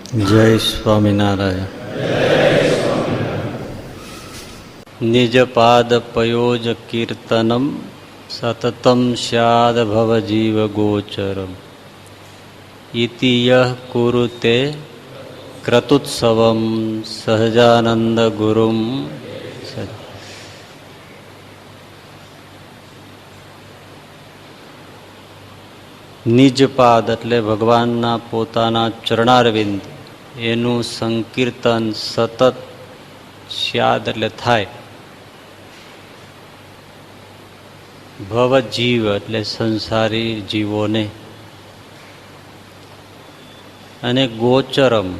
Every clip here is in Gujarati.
જય સ્વામિનારાયણ. નિજ પાદ પયોજ કીર્તનમ સતતમ સ્યાદ ભવ જીવ ગોચરમ ઇતિ યહ કુરુતે ક્રતુત્સવમ સહજાનંદ ગુરુમ. નિજ પાદ એટલે ભગવાનના પોતાના ચરણારવિંદ, એનું સંકીર્તન સતત સ્યાદ એટલે થાય. ભવ જીવ એટલે સંસારી જીવોને, અને ગોચરમ,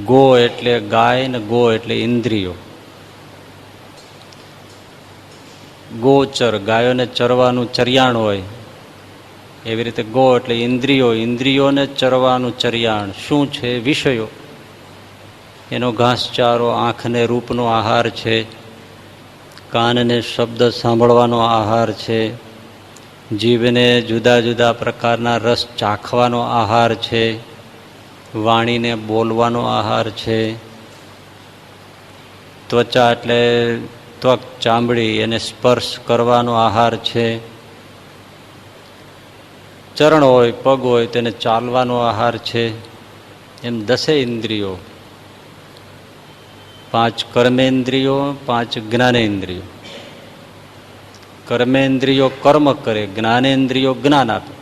ગો એટલે ગાય ને ગો એટલે ઇન્દ્રિયો. ગોચર ગાયોને ચરવાનું ચરિયાણ હોય, એવી રીતે ગો એટલે ઇન્દ્રિયો, ઇન્દ્રિયોને ચરવાનું ચરિયાણ શું છે? વિષયો. એનો ઘાસચારો આંખને રૂપનો આહાર છે, કાનને શબ્દ સાંભળવાનો આહાર છે, જીભને જુદા જુદા પ્રકારના રસ ચાખવાનો આહાર છે, વાણીને બોલવાનો આહાર છે, ત્વચા એટલે ત્વક ચામડી એને સ્પર્શ કરવાનો આહાર છે, ચરણ હોય પગ હોય તેને ચાલવાનો આહાર છે. એમ 10 ઇન્દ્રિયો, 5 કર્મેન્દ્રિયો, 5 જ્ઞાનેન્દ્રિયો. કર્મેન્દ્રિયો કર્મ કરે, જ્ઞાનેન્દ્રિયો જ્ઞાન આપે.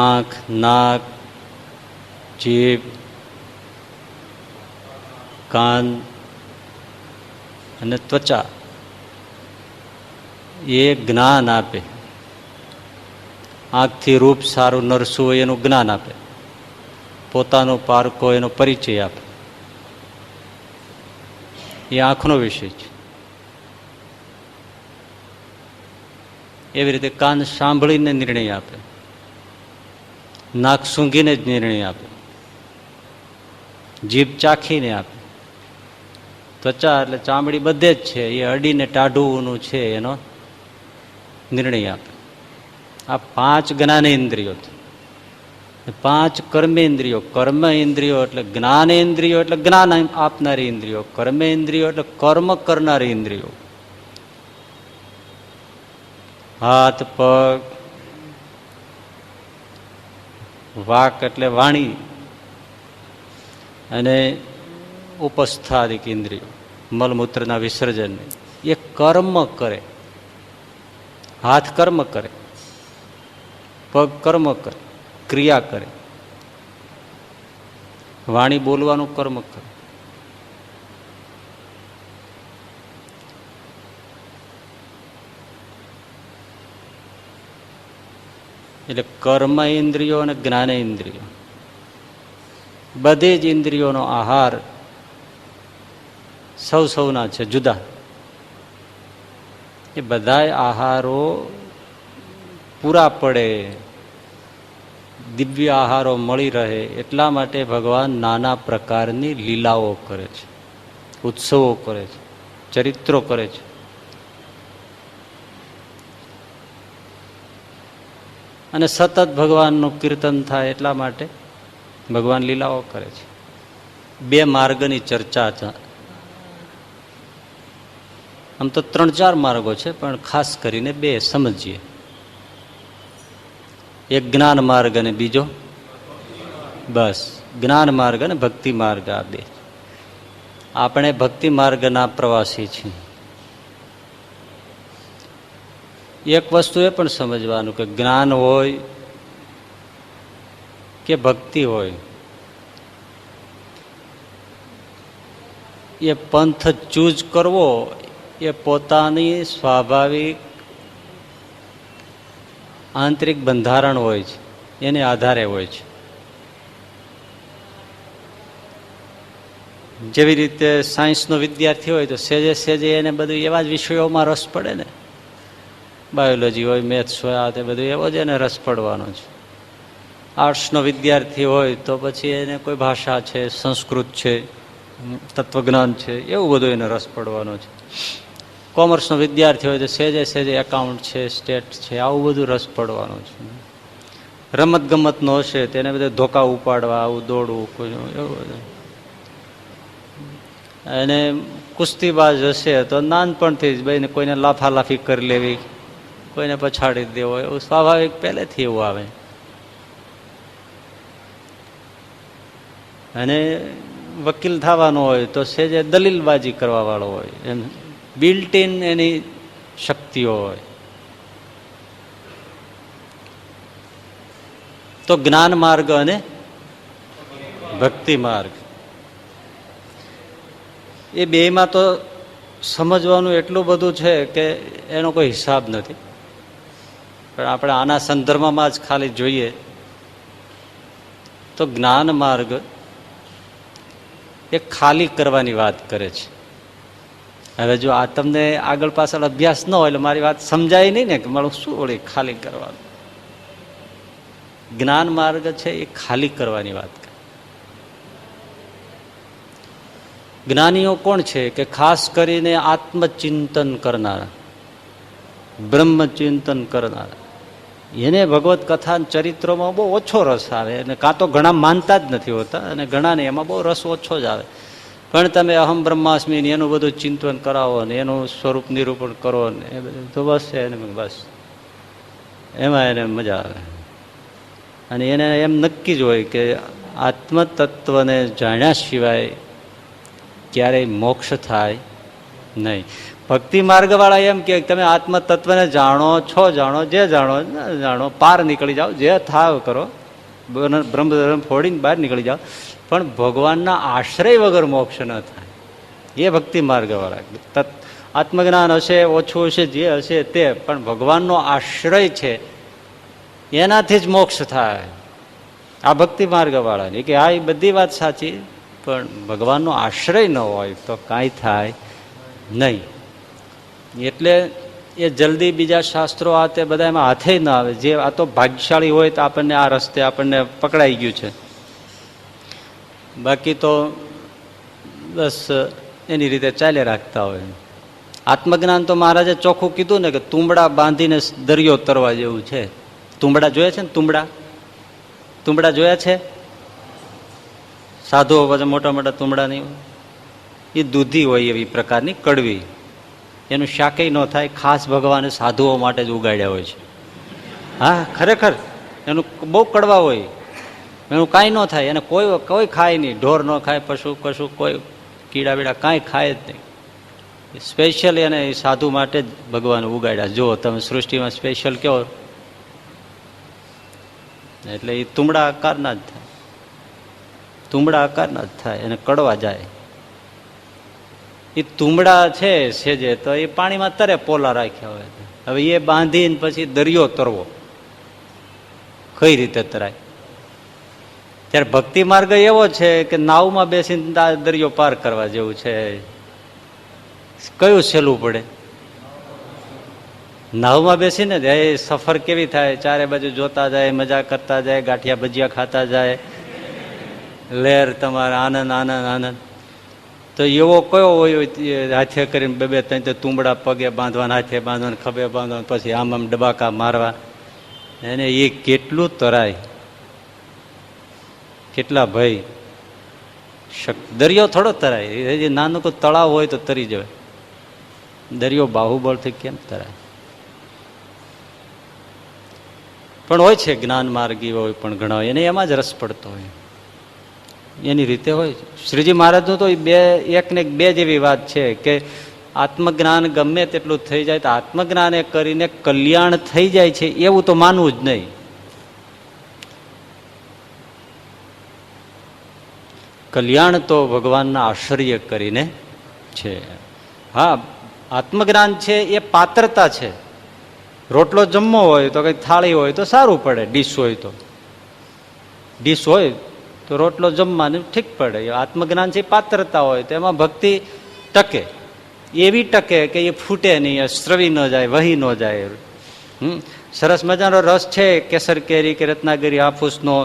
આંખ, નાક, જીભ, કાન અને ત્વચા એ જ્ઞાન આપે. આંખથી રૂપ સારું નરસું હોય એનું જ્ઞાન આપે, પોતાનો પારકો એનો પરિચય આપે. એ આંખનો વિષય છે. એવી રીતે કાન સાંભળીને નિર્ણય આપે, નાક સૂંઘીને જ નિર્ણય આપે, જીભ ચાખીને આપે, ત્વચા એટલે ચામડી બધે જ છે એ અડીને ટાઢુંનું છે એનો નિર્ણય આપે. આ 5 જ્ઞાનેન્દ્રિયો, 5 કર્મેન્દ્રિયો. કર્મ ઇન્દ્રિયો એટલે જ્ઞાનેન્દ્રિયો એટલે જ્ઞાન આપનારી ઇન્દ્રિયો, કર્મેન્દ્રિયો એટલે કર્મ કરનારી ઇન્દ્રિયો. હાથ, પગ, વાક એટલે વાણી, અને ઉપસ્થાદિક ઇન્દ્રિયો મલમૂત્રના વિસર્જન. એ કર્મ કરે. હાથ કર્મ કરે, પગ કર્મ કરે, ક્રિયા કરે, વાણી બોલવાનું કર્મ કરે. એટલે કર્મ ઇન્દ્રિયો અને જ્ઞાન ઇન્દ્રિયો બધી જ ઇન્દ્રિયોનો આહાર સૌના છે જુદા. એ બધા આહારો પૂરા પડે, દિવ્ય આહારો મળી રહે એટલા માટે ભગવાન નાના પ્રકારની લીલાઓ કરે છે, ઉત્સવો કરે છે, ચરિત્રો કરે છે. અને સતત ભગવાનનું કીર્તન થાય એટલા માટે ભગવાન લીલાઓ કરે છે. 2 માર્ગની ચર્ચા છે. આમ તો 3-4 માર્ગો છે, પણ ખાસ કરીને 2 સમજીએ. એક જ્ઞાન માર્ગ અને બીજો બસ જ્ઞાન માર્ગ અને ભક્તિ માર્ગ. આ 2. આપણે ભક્તિ માર્ગના પ્રવાસી છીએ. એક વસ્તુ એ પણ સમજવાનું કે જ્ઞાન હોય કે ભક્તિ હોય, એ પંથ ચૂઝ કરવો એ પોતાની સ્વાભાવિક આંતરિક બંધારણ હોય છે, એને આધારે હોય છે. જેવી રીતે સાયન્સનો વિદ્યાર્થી હોય તો સેજે એને બધું એવા જ વિષયોમાં રસ પડે ને. બાયોલોજી હોય, મેથ્સ હોય, આ તે બધું એવો જ એને રસ પડવાનો છે. આર્ટ્સનો વિદ્યાર્થી હોય તો પછી એને કોઈ ભાષા છે, સંસ્કૃત છે, તત્વજ્ઞાન છે, એવું બધું એને રસ પડવાનો છે. કોમર્સનો વિદ્યાર્થી હોય તો સેજે એકાઉન્ટ છે, સ્ટેટ છે, આવું બધું રસ પડવાનો છે. રમત ગમતનો હશે તેને બધે ધોકા ઉપાડવા, આવું દોડવું, કોઈ એવું બધું. અને કુસ્તીબાજ હશે તો નાનપણથી જ ભાઈને કોઈને લાફાલાફી કરી લેવી, કોઈને પછાડી દેવો, એવું સ્વાભાવિક પહેલેથી એવું આવે. અને વકીલ થવાનો હોય તો સેજે દલીલબાજી કરવા વાળો હોય, એમ બિલ્ટ ઇન એની શક્તિઓ હોય. તો જ્ઞાન માર્ગ અને ભક્તિ માર્ગ, એ બેમાં તો સમજવાનું એટલું બધું છે કે એનો કોઈ હિસાબ નથી. પણ આપણે આના સંદર્ભમાં જ ખાલી જોઈએ તો જ્ઞાન માર્ગ એ ખાલી કરવાની વાત કરે છે. હવે જો આ તમને આગળ પાછળ અભ્યાસ ન હોય એટલે મારી વાત સમજાય નહીં ને કે મારું શું વળી ખાલી કરવાનું. જ્ઞાન માર્ગ છે એ ખાલી કરવાની વાત કરે. જ્ઞાનીઓ કોણ છે કે ખાસ કરીને આત્મચિંતન કરનારા, બ્રહ્મચિંતન કરનારા, એને ભગવત કથા ચરિત્રોમાં બહુ ઓછો રસ આવે, અને કાં તો ઘણા માનતા જ નથી હોતા અને ઘણાને એમાં બહુ રસ ઓછો જ આવે. પણ તમે અહમ બ્રહ્માસ્મિ એનું બધું ચિંતન કરાવો ને એનું સ્વરૂપ નિરૂપણ કરો ને એ બધું તો બસ એને બસ એમાં એને મજા આવે. અને એને એમ નક્કી જ હોય કે આત્મતત્વને જાણ્યા સિવાય ક્યારેય મોક્ષ થાય નહીં. ભક્તિ માર્ગવાળા એમ કે તમે આત્મતત્વને જાણો છો, જાણો જે જાણો જાણો, પાર નીકળી જાઓ, જે થાવ કરો, બ્રહ્મ ફોડીને બહાર નીકળી જાઓ, પણ ભગવાનના આશ્રય વગર મોક્ષ ન થાય. એ ભક્તિ માર્ગવાળા. આત્મજ્ઞાન હશે, ઓછું હશે, જે હશે તે, પણ ભગવાનનો આશ્રય છે એનાથી જ મોક્ષ થાય. આ ભક્તિ માર્ગવાળાની કે આ એ બધી વાત સાચી, પણ ભગવાનનો આશ્રય ન હોય તો કાંઈ થાય નહીં. એટલે એ જલ્દી બીજા શાસ્ત્રો આ તે બધા એમાં હાથે ના આવે. જે આ તો ભાગ્યશાળી હોય તો આપણને આ રસ્તે આપણને પકડાઈ ગયું છે, બાકી તો બસ એની રીતે ચાલ્યા રાખતા હોય. આત્મજ્ઞાન તો મહારાજે ચોખ્ખું કીધું ને કે તુંબડા બાંધીને દરિયો તરવા જેવું છે. તુંબડા જોયા છે ને? તુંબડા જોયા છે? સાધુઓ બધા મોટા મોટા તુંબડા નહીં, એ દૂધી હોય એવી પ્રકારની, કડવી, એનું શાકેય ન થાય, ખાસ ભગવાને સાધુઓ માટે જ ઉગાડ્યા હોય છે. હા, ખરેખર એનું બહુ કડવા હોય, એનું કાંઈ ન થાય, એને કોઈ ખાય નહીં, ઢોર ન ખાય, પશુ કશું કોઈ કીડા બીડા કાંઈ ખાય જ નહીં. સ્પેશિયલ એને સાધુ માટે જ ભગવાન ઉગાડ્યા. જો તમે સૃષ્ટિમાં સ્પેશિયલ કહો એટલે એ તુંબડા આકારના જ થાય, તુંબડા આકારના જ થાય, એને કડવા જાય. એ તુંબડા છે સેજે તો એ પાણીમાં તરે પોલા રાખ્યા હોય. હવે એ બાંધીને પછી દરિયો તરવો કઈ રીતે તરાય? ત્યારે ભક્તિ માર્ગ એવો છે કે નાવમાં બેસીને દરિયો પાર કરવા જેવું છે. કયું સહેલું પડે? નાવમાં બેસીને જ એ સફર કેવી થાય, ચારે બાજુ જોતા જાય, મજા કરતા જાય, ગાંઠિયા ભજીયા ખાતા જાય, લહેર તમારે આનંદ આનંદ આનંદ. તો એવો કયો હોય હાથે કરીને બે ત્રણ તુંબડા પગે બાંધવાના, હાથે બાંધવાના, ખભે બાંધવાના, પછી આમ આમ ડબાકા મારવા, એને એ કેટલું તરાય, કેટલા ભય. દરિયો થોડો તરાય, નાનું કોઈ તળાવ હોય તો તરી જવાય, દરિયો બાહુબળથી કેમ તરાય? પણ હોય છે જ્ઞાન માર્ગી હોય પણ ઘણા, એને એમાં જ રસ પડતો હોય, એની રીતે હોય. શ્રીજી મહારાજનું તો એક ને બે જેવી વાત છે કે આત્મજ્ઞાન ગમે તેટલું થઈ જાય તો આત્મજ્ઞાન કરીને કલ્યાણ થઈ જાય છે એવું તો માનવું જ નહીં. કલ્યાણ તો ભગવાનના આશ્રય કરીને છે. હા, આત્મજ્ઞાન છે એ પાત્રતા છે. રોટલો જમવો હોય તો કંઈક થાળી હોય તો સારું પડે, ડીશ હોય તો રોટલો જમવાનું ઠીક પડે. આત્મજ્ઞાન છે પાત્રતા હોય તો એમાં ભક્તિ ટકે, એવી ટકે કે એ ફૂટે નહીં, સ્રવી ન જાય, વહી ન જાય. સરસ મજાનો રસ છે કેસર કેરી કે રત્નાગીરી હાફૂસનો,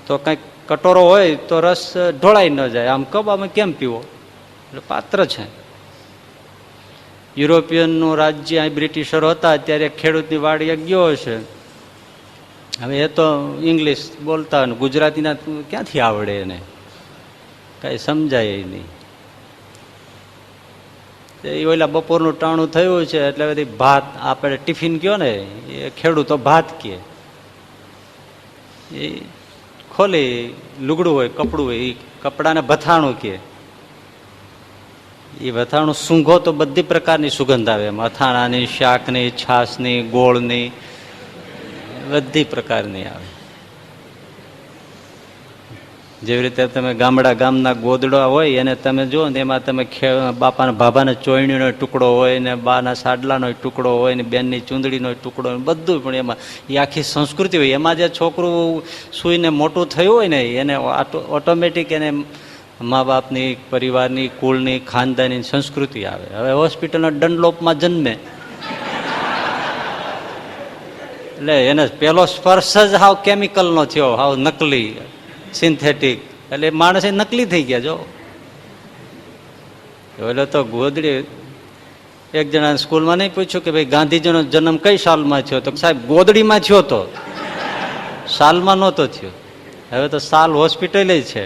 તો કંઈક કટોરો હોય તો રસ ઢોળાઈ ન જાય, આમ કબામાં કેમ પીવો? એટલે પાત્ર છે. યુરોપિયનનું રાજ્ય અહીં બ્રિટિશરો હતા ત્યારે ખેડૂતની વાડીએ ગયો હશે હવે એ તો ઇંગ્લિશ બોલતા હોય, ગુજરાતીના ક્યાંથી આવડે એને, કાંઈ સમજાય નહીં. એ ઓલા બપોરનું ટાણું થયું છે એટલે બધી ભાત આપણે ટિફિન કયો ને એ ખેડૂતો ભાત કહે. એ ખોલી લુગડું હોય કપડું હોય એ કપડાને ભથાણું કહે. એ ભથાણું સૂંઘો તો બધી પ્રકારની સુગંધ આવે એમ, અથાણાની, શાકની, છાશની, ગોળની, બધી પ્રકારની આવે. જેવી રીતે તમે ગામના ગોદડા હોય એને તમે જુઓ ને એમાં તમે બાપાના ભાભાના ચોયણીનો ટુકડો હોય ને બાના સાડલાનો ટુકડો હોય ને બેનની ચૂંદડીનો ટુકડો હોય, બધું પણ એમાં એ આખી સંસ્કૃતિ હોય. એમાં જે છોકરું સૂઈને મોટું થયું હોય ને એને ઓટોમેટિક એને મા બાપની, પરિવારની, કુળની, ખાનદાની સંસ્કૃતિ આવે. હવે હોસ્પિટલના ડનલોપમાં જન્મે એટલે એને પેલો સ્પર્શ જ હાવ કેમિકલનો થયો, હાવ નકલી, સિન્થેટિક, એટલે માણસ નકલી થઈ ગયા. જો એટલે તો ગોદડી એક જણા સ્કૂલમાં નહીં પૂછ્યું કે ભાઈ ગાંધીજીનો જન્મ કઈ સાલમાં થયો? તો સાહેબ ગોદડીમાં થયો, તો સાલમાં નહોતો થયો. હવે તો સાલ હોસ્પિટલ છે,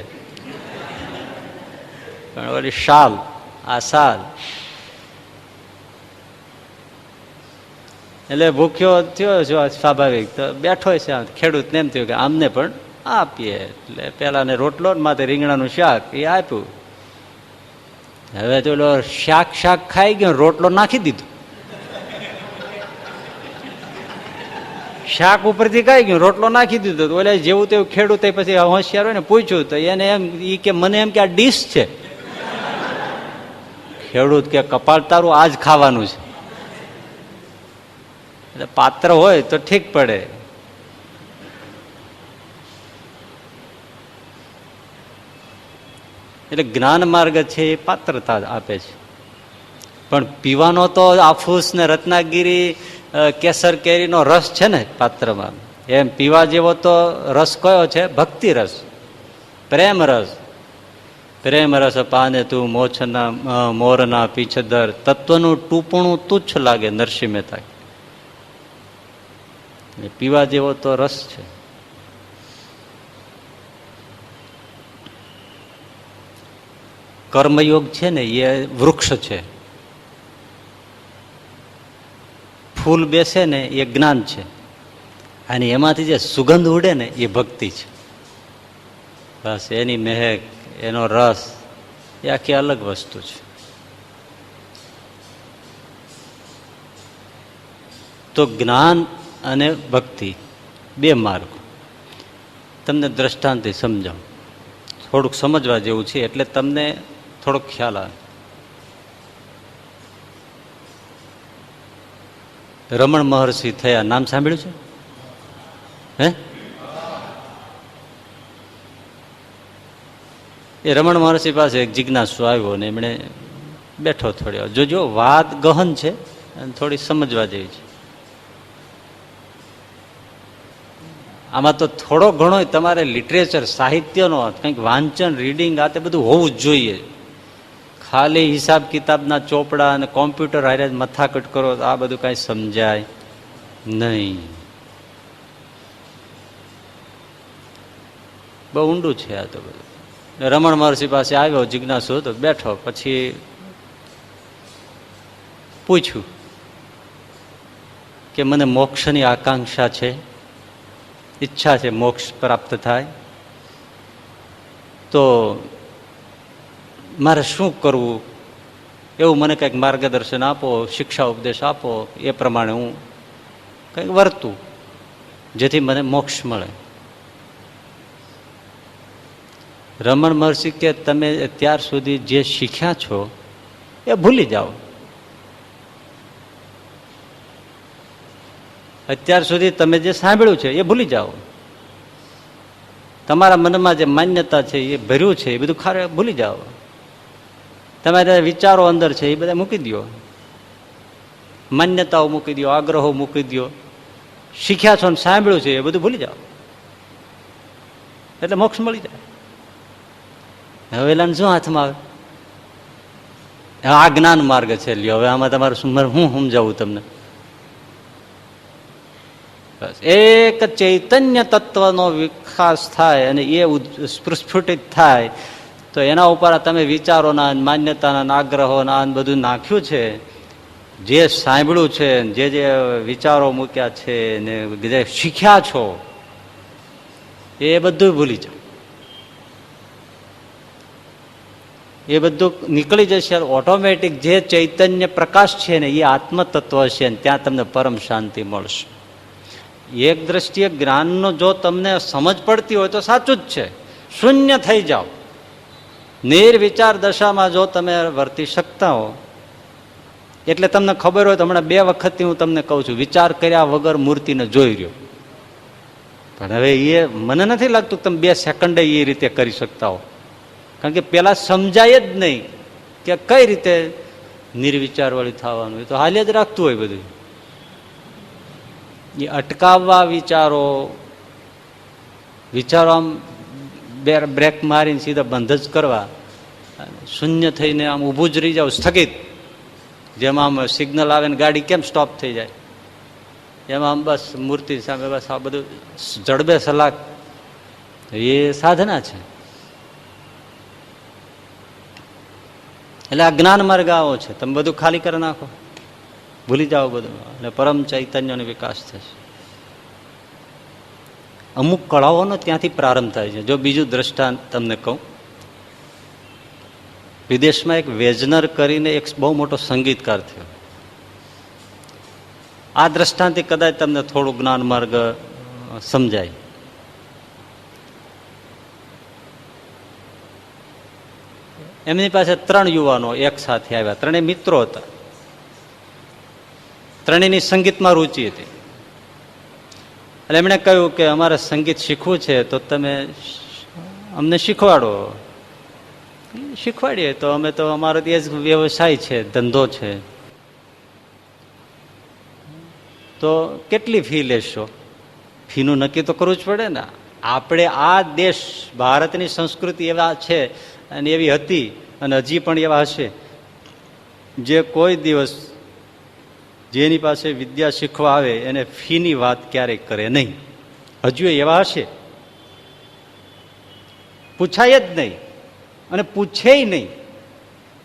પણ ઓલી શાલ, આ સાલ. એટલે ભૂખ્યો થયો જો સ્વાભાવિક, તો બેઠો છે. ખેડૂતને એમ થયું કે આમને પણ આપીએ, એટલે પેલાને રોટલો માથે રીંગણાનું શાક એ આપ્યું. હવે તો શાક ખાઈ ગયો, રોટલો નાખી દીધો. શાક ઉપરથી ખાઈ ગયું, રોટલો નાખી દીધો. ઓલે જેવું તેવું ખેડૂત પછી હોશિયાર હોય ને પૂછ્યું તો એને એમ ઈ કે મને એમ કે આ ડીશ છે. ખેડૂત કે કપાળ તારું આજ ખાવાનું છે. એટલે પાત્ર હોય તો ઠીક પડે. એટલે જ્ઞાન માર્ગ છે એ પાત્રતા આપે છે. પણ પીવાનો તો આફૂસ ને રત્નાગીરી, કેસર કેરીનો રસ છે ને પાત્રમાં, એમ પીવા જેવો તો રસ કયો છે? ભક્તિ રસ, પ્રેમ રસ. પ્રેમ રસ પાને તું મોછના મોરના પીછદર, તત્વનું ટૂંપણું તુચ્છ લાગે, નરસિંહ મહેતા. પીવા જેવો તો રસ છે. કર્મયોગ છે ને એ વૃક્ષ છે, ફૂલ બેસે ને એ જ્ઞાન છે, અને એમાંથી જે સુગંધ ઉડે ને એ ભક્તિ છે. બસ એની મહેક, એનો રસ એ આખી અલગ વસ્તુ છે. તો જ્ઞાન અને ભક્તિ બે માર્ગ તમને દ્રષ્ટાંતથી સમજાવું. થોડુંક સમજવા જેવું છે એટલે તમને થોડોક ખ્યાલ આવે. રમણ મહર્ષિ થયા, નામ સાંભળ્યું છે? હે, એ રમણ મહર્ષિ પાસે એક જિજ્ઞાસુ આવ્યો ને એમણે બેઠો થોડી. જોજો વાત ગહન છે અને થોડી સમજવા જેવી છે. આમાં તો થોડો ઘણો તમારે લિટરેચર, સાહિત્યનો કંઈક વાંચન, રીડિંગ આ તે બધું હોવું જ જોઈએ. ખાલી હિસાબ કિતાબના ચોપડા અને કોમ્પ્યુટર હારે મથાકટ કરો તો આ બધું કાંઈ સમજાય નહીં. બહુ ઊંડું છે આ તો બધું. રમણ મહર્ષિ પાસે આવ્યો, જિજ્ઞાસુ હતો, બેઠો. પછી પૂછ્યું કે મને મોક્ષની આકાંક્ષા છે, ઈચ્છા છે મોક્ષ પ્રાપ્ત થાય, તો મારે શું કરવું? એવું મને કંઈક માર્ગદર્શન આપો, શિક્ષા ઉપદેશ આપો, એ પ્રમાણે હું કંઈક વર્તું જેથી મને મોક્ષ મળે. રમણ મહર્ષિ કે તમે અત્યાર સુધી જે શીખ્યા છો એ ભૂલી જાઓ. અત્યાર સુધી તમે જે સાંભળ્યું છે એ ભૂલી જાઓ. તમારા મનમાં જે માન્યતા છે એ ભર્યું છે એ બધું ખારે ભૂલી જાઓ. તમારા વિચારો અંદર છે એ બધા મૂકી દો, માન્યતાઓ મૂકી દો, આગ્રહો મૂકી દો. શીખ્યા છો ને સાંભળ્યું છે એ બધું ભૂલી જાઓ એટલે મોક્ષ મળી જાય. હવે એલાને શું હાથમાં આવે? આ જ્ઞાન માર્ગ છે. લ્યો હવે આમાં તમારે હું સમજાવું તમને. બસ એક ચૈતન્ય તત્વનો વિકાસ થાય અને એ સ્ફુટિત થાય તો એના ઉપર તમે વિચારોના માન્યતાના આગ્રહોના બધું નાખ્યું છે, જે સાંભળ્યું છે, જે વિચારો મૂક્યા છે ને જે શીખ્યા છો એ બધું ભૂલી જાઓ. એ બધું નીકળી જશે. ઓટોમેટિક જે ચૈતન્ય પ્રકાશ છે ને એ આત્મતત્વ છે ને ત્યાં તમને પરમ શાંતિ મળશે. એક દ્રષ્ટિએ જ્ઞાનનો જો તમને સમજ પડતી હોય તો સાચું જ છે. શૂન્ય થઈ જાઓ. નિર્વિચાર દશામાં જો તમે વર્તી શકતા હો, એટલે તમને ખબર હોય તો હમણાં 2 વખતથી હું તમને કહું છું, વિચાર કર્યા વગર મૂર્તિને જોઈ રહ્યો. પણ હવે એ મને નથી લાગતું તમે 2 સેકન્ડે એ રીતે કરી શકતા હો, કારણ કે પેલા સમજાય જ નહીં કે કઈ રીતે નિર્વિચાર વાળી થવાનું. એ તો હાલ જ રાખતું હોય બધું. એ અટકાવવા વિચારો આમ બ્રેક મારીને સીધા બંધ જ કરવા, શૂન્ય થઈને આમ ઊભું જ રહી જાવ, સ્થગિત. જેમાં આમ સિગ્નલ આવે ને ગાડી કેમ સ્ટોપ થઈ જાય, એમાં આમ બસ મૂર્તિ સામે બસ આ બધું જડબે સલાક. એ સાધના છે. એટલે આ જ્ઞાન માર્ગ આવો છે. તમે બધું ખાલી કરી નાખો, ભૂલી જાઓ બધું, એટલે પરમ ચૈતન્યનો વિકાસ થશે. અમુક કળાઓનો ત્યાંથી પ્રારંભ થાય છે. જો બીજું દ્રષ્ટાંત તમને કહું, વિદેશમાં એક વેજનર કરીને એક બહુ મોટો સંગીતકાર થયો. આ દ્રષ્ટાંતથી કદાચ તમને થોડું જ્ઞાન માર્ગ સમજાય. એમની પાસે 3 યુવાનો એક સાથે આવ્યા. 3 મિત્રો હતા. 3ની સંગીતમાં રુચિ હતી. એટલે એમણે કહ્યું કે અમારે સંગીત શીખવું છે તો તમે અમને શીખવાડો. શીખવાડીએ તો અમે તો અમારો એ જ વ્યવસાય છે, ધંધો છે. તો કેટલી ફી લેશો? ફીનું નક્કી તો કરવું જ પડે ને. આપણે આ દેશ, ભારતની સંસ્કૃતિ એવા છે અને એવી હતી અને હજી પણ એવા હશે, જે કોઈ દિવસ જેની પાસે વિદ્યા શીખવા આવે એને ફીની વાત ક્યારેય કરે નહીં. હજુ એવા હશે, પૂછાય જ નહીં અને પૂછે નહીં.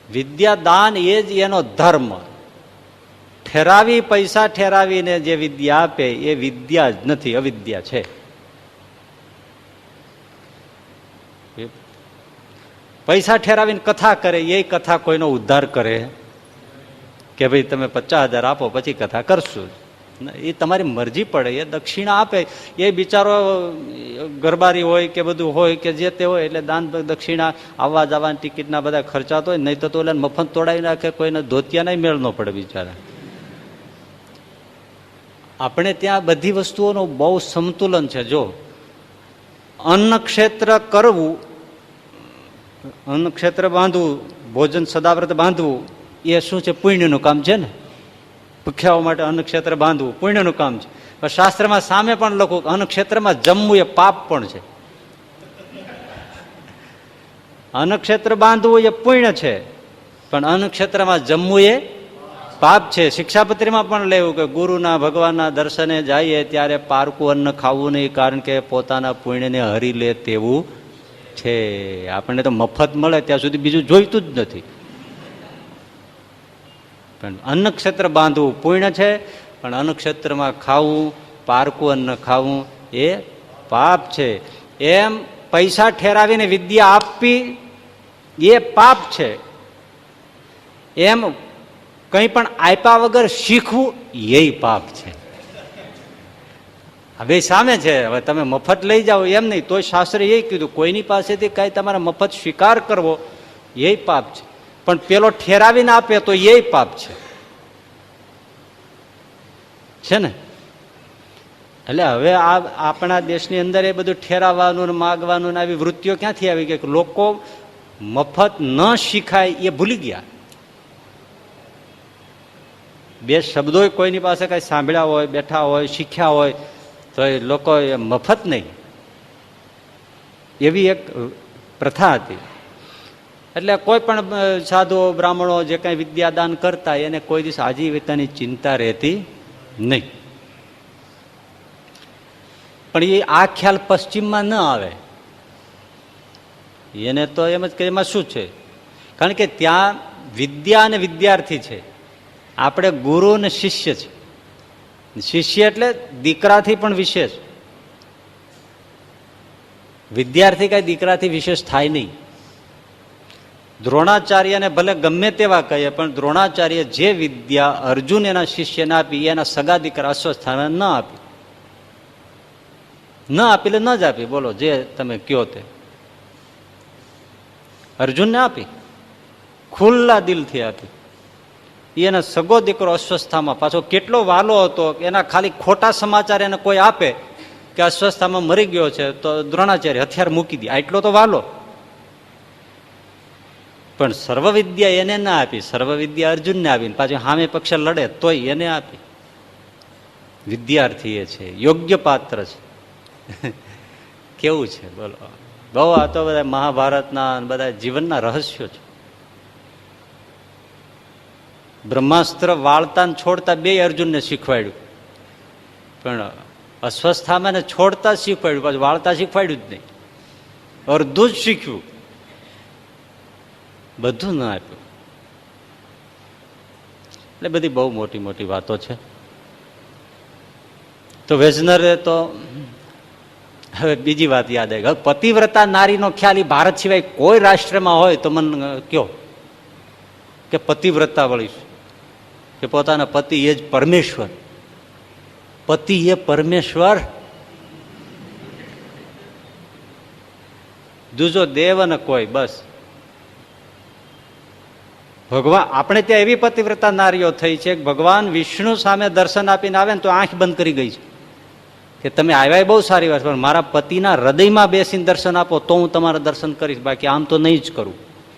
વિદ્યાદાન એ જ એનો ધર્મ. પૈસા ઠેરાવીને જે વિદ્યા આપે એ વિદ્યા જ નથી, અવિદ્યા છે. પૈસા ઠેરાવીને કથા કરે એ કથા કોઈનો ઉદ્ધાર કરે કે ભાઈ તમે 50,000 આપો પછી કથા કરશું, એ તમારી મરજી પડે. એ દક્ષિણા આપે, એ બિચારો ગરબારી હોય કે બધું હોય કે જે તે હોય, એટલે દાન દક્ષિણા આવવા જવાની ટિકિટના બધા ખર્ચા તો હોય, નહીં તો એટલે મફત તોડાવી નાખે. કોઈને ધોતિયાના મેળ ન પડે બિચારા. આપણે ત્યાં બધી વસ્તુઓનું બહુ સમતુલન છે. જો અન્ન ક્ષેત્ર કરવું, અન્ન ક્ષેત્ર બાંધવું, ભોજન સદાવ્રત બાંધવું, એ શું છે? પુણ્યનું કામ છે ને. ભૂખ્યાઓ માટે અન્ન ક્ષેત્ર બાંધવું પુણ્યનું કામ છે. પણ શાસ્ત્રમાં સામે પણ લખું, અન્ન ક્ષેત્રમાં જમવું એ પાપ પણ છે. અન્ન ક્ષેત્ર બાંધવું એ પુણ્ય છે, પણ અન્ન ક્ષેત્રમાં જમવું એ પાપ છે. શિક્ષાપત્રીમાં પણ લેવું કે ગુરુના, ભગવાનના દર્શને જઈએ ત્યારે પારકું અન્ન ખાવું નહીં, કારણ કે પોતાના પુણ્યને હરી લે તેવું છે. આપણને તો મફત મળે ત્યાં સુધી બીજું જોઈતું જ નથી. પણ અન્ન ક્ષેત્ર બાંધવું પુણ્ય છે, પણ અન્ન ક્ષેત્રમાં ખાવું, પારકું અન્ન ખાવું એ પાપ છે. એમ પૈસા ઠેરાવીને વિદ્યા આપવી એ પાપ છે. એમ કંઈ પણ આપ્યા વગર શીખવું એ પાપ છે. હવે સામે છે. હવે તમે મફત લઈ જાઓ એમ નહીં, તોય શાસ્ત્રે એ કીધું કોઈની પાસેથી કઈ તમારે મફત સ્વીકાર કરવો એ પાપ છે. પણ પેલો ઠેરાવીને આપે તો એ પાપ છે ને. એટલે હવે આ આપણા દેશની અંદર એ બધું ઠેરાવવાનું, માગવાનું આવી વૃત્તિઓ ક્યાંથી આવી ગઈ? લોકો મફત ન શીખાય એ ભૂલી ગયા. 2 શબ્દો કોઈની પાસે કઈ સાંભળ્યા હોય, બેઠા હોય, શીખ્યા હોય તો એ લોકો મફત નહીં, એવી એક પ્રથા હતી. એટલે કોઈ પણ સાધુઓ, બ્રાહ્મણો જે કઈ વિદ્યાદાન કરતા એને કોઈ દિવસ આજીવિકાની ચિંતા રહેતી નહીં. પણ એ આ ખ્યાલ પશ્ચિમમાં ન આવે. એને તો એમ જ કે એમાં શું છે, કારણ કે ત્યાં વિદ્યા અને વિદ્યાર્થી છે, આપણે ગુરુ અને શિષ્ય છે. શિષ્ય એટલે દીકરાથી પણ વિશેષ. વિદ્યાર્થી કઈ દીકરાથી વિશેષ થાય નહીં. દ્રોણાચાર્યને ભલે ગમે તેવા કહીએ, પણ દ્રોણાચાર્ય જે વિદ્યા અર્જુન એના શિષ્યને આપી એના સગા દીકરા અશ્વત્થામાને ન આપી. ન આપી એટલે ન જ આપી, બોલો જે તમે કયો તે. અર્જુનને આપી, ખુલ્લા દિલથી આપી. એના સગો દીકરો અસ્વસ્થામાં પાછો કેટલો વાલો હતો, એના ખાલી ખોટા સમાચાર એને કોઈ આપે કે અસ્વસ્થામાં મરી ગયો છે તો દ્રોણાચાર્ય હથિયાર મૂકી દે, આટલો તો વાલો. પણ સર્વવિદ્યા એને ના આપી, સર્વવિદ્યા અર્જુનને આપીને પાછી સામે પક્ષે લડે તોય એને આપી. વિદ્યાર્થી એ છે, યોગ્ય પાત્ર છે. કેવું છે બોલો. બહુ આ તો બધા મહાભારતના બધા જીવનના રહસ્યો છે. બ્રહ્માસ્ત્ર વાળતા છોડતા બે અર્જુનને શીખવાડ્યું, પણ અસ્વસ્થામાં છોડતા શીખવાડ્યું, પાછું વાળતા શીખવાડ્યું જ નહીં. અડધું જ શીખ્યું, બધું ના આપ્યું. એટલે બધી બહુ મોટી મોટી વાતો છે. તો વેજનરે તો હવે બીજી વાત યાદ આવી. હવે પતિવ્રતા નારીનો ખ્યાલ એ ભારત સિવાય કોઈ રાષ્ટ્રમાં હોય તો મને કયો કે પતિવ્રતા વળી કે પોતાના પતિ એ જ પરમેશ્વર. પતિ એ પરમેશ્વર, દૂજો દેવ અને કોઈ, બસ. ભગવાન આપણે ત્યાં એવી પતિવ્રતા નારીઓ થઈ છે કે ભગવાન વિષ્ણુ સામે દર્શન આપીને આવે ને તો આંખ બંધ કરી ગઈ છે કે તમે આવ્યા બહુ સારી વાત, પણ મારા પતિના હૃદયમાં બેસીને દર્શન આપો તો હું તમારા દર્શન કરીશ, બાકી આમ તો નહીં જ કરું.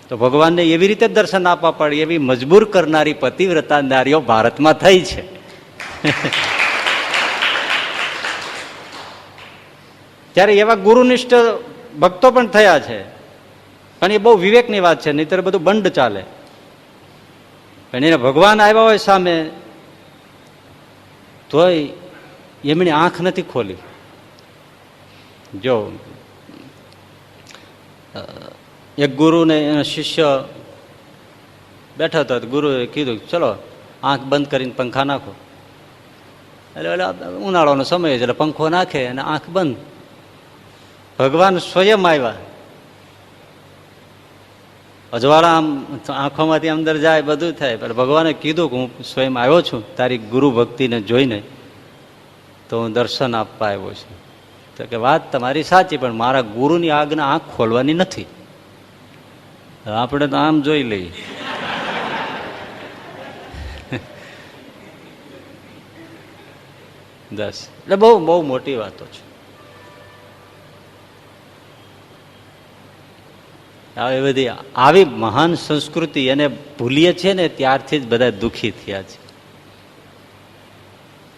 તો ભગવાનને એવી રીતે દર્શન આપવા પડે એવી મજબૂર કરનારી પતિવ્રતા નારીઓ ભારતમાં થઈ છે. ત્યારે એવા ગુરુનિષ્ઠ ભક્તો પણ થયા છે, પણ એ બહુ વિવેકની વાત છે, નહીંતર બધું બંડ ચાલે. પણ એને ભગવાન આવ્યા હોય સામે તોય એમની આંખ નથી ખોલી. જો એક ગુરુ ને એનો શિષ્ય બેઠા હતા, ગુરુએ કીધું ચલો આંખ બંધ કરીને પંખા નાખો. એટલે ઉનાળાનો સમય છે એટલે પંખો નાખે અને આંખ બંધ. ભગવાન સ્વયં આવ્યા, અજવાળા આમ આંખોમાંથી અંદર જાય, બધું થાય, પણ ભગવાને કીધું કે હું સ્વયં આવ્યો છું તારી ગુરુ ભક્તિને જોઈને, તો હું દર્શન આપવા આવ્યો છું. તો કે વાત તમારી સાચી, પણ મારા ગુરુની આજ્ઞા આંખ ખોલવાની નથી. આપણે તો આમ જોઈ લઈએ. દસ એટલે બહુ બહુ મોટી વાતો છે. આવી બધી આવી મહાન સંસ્કૃતિ એને ભૂલીએ છીએ ને ત્યારથી જ બધા દુઃખી થયા છે.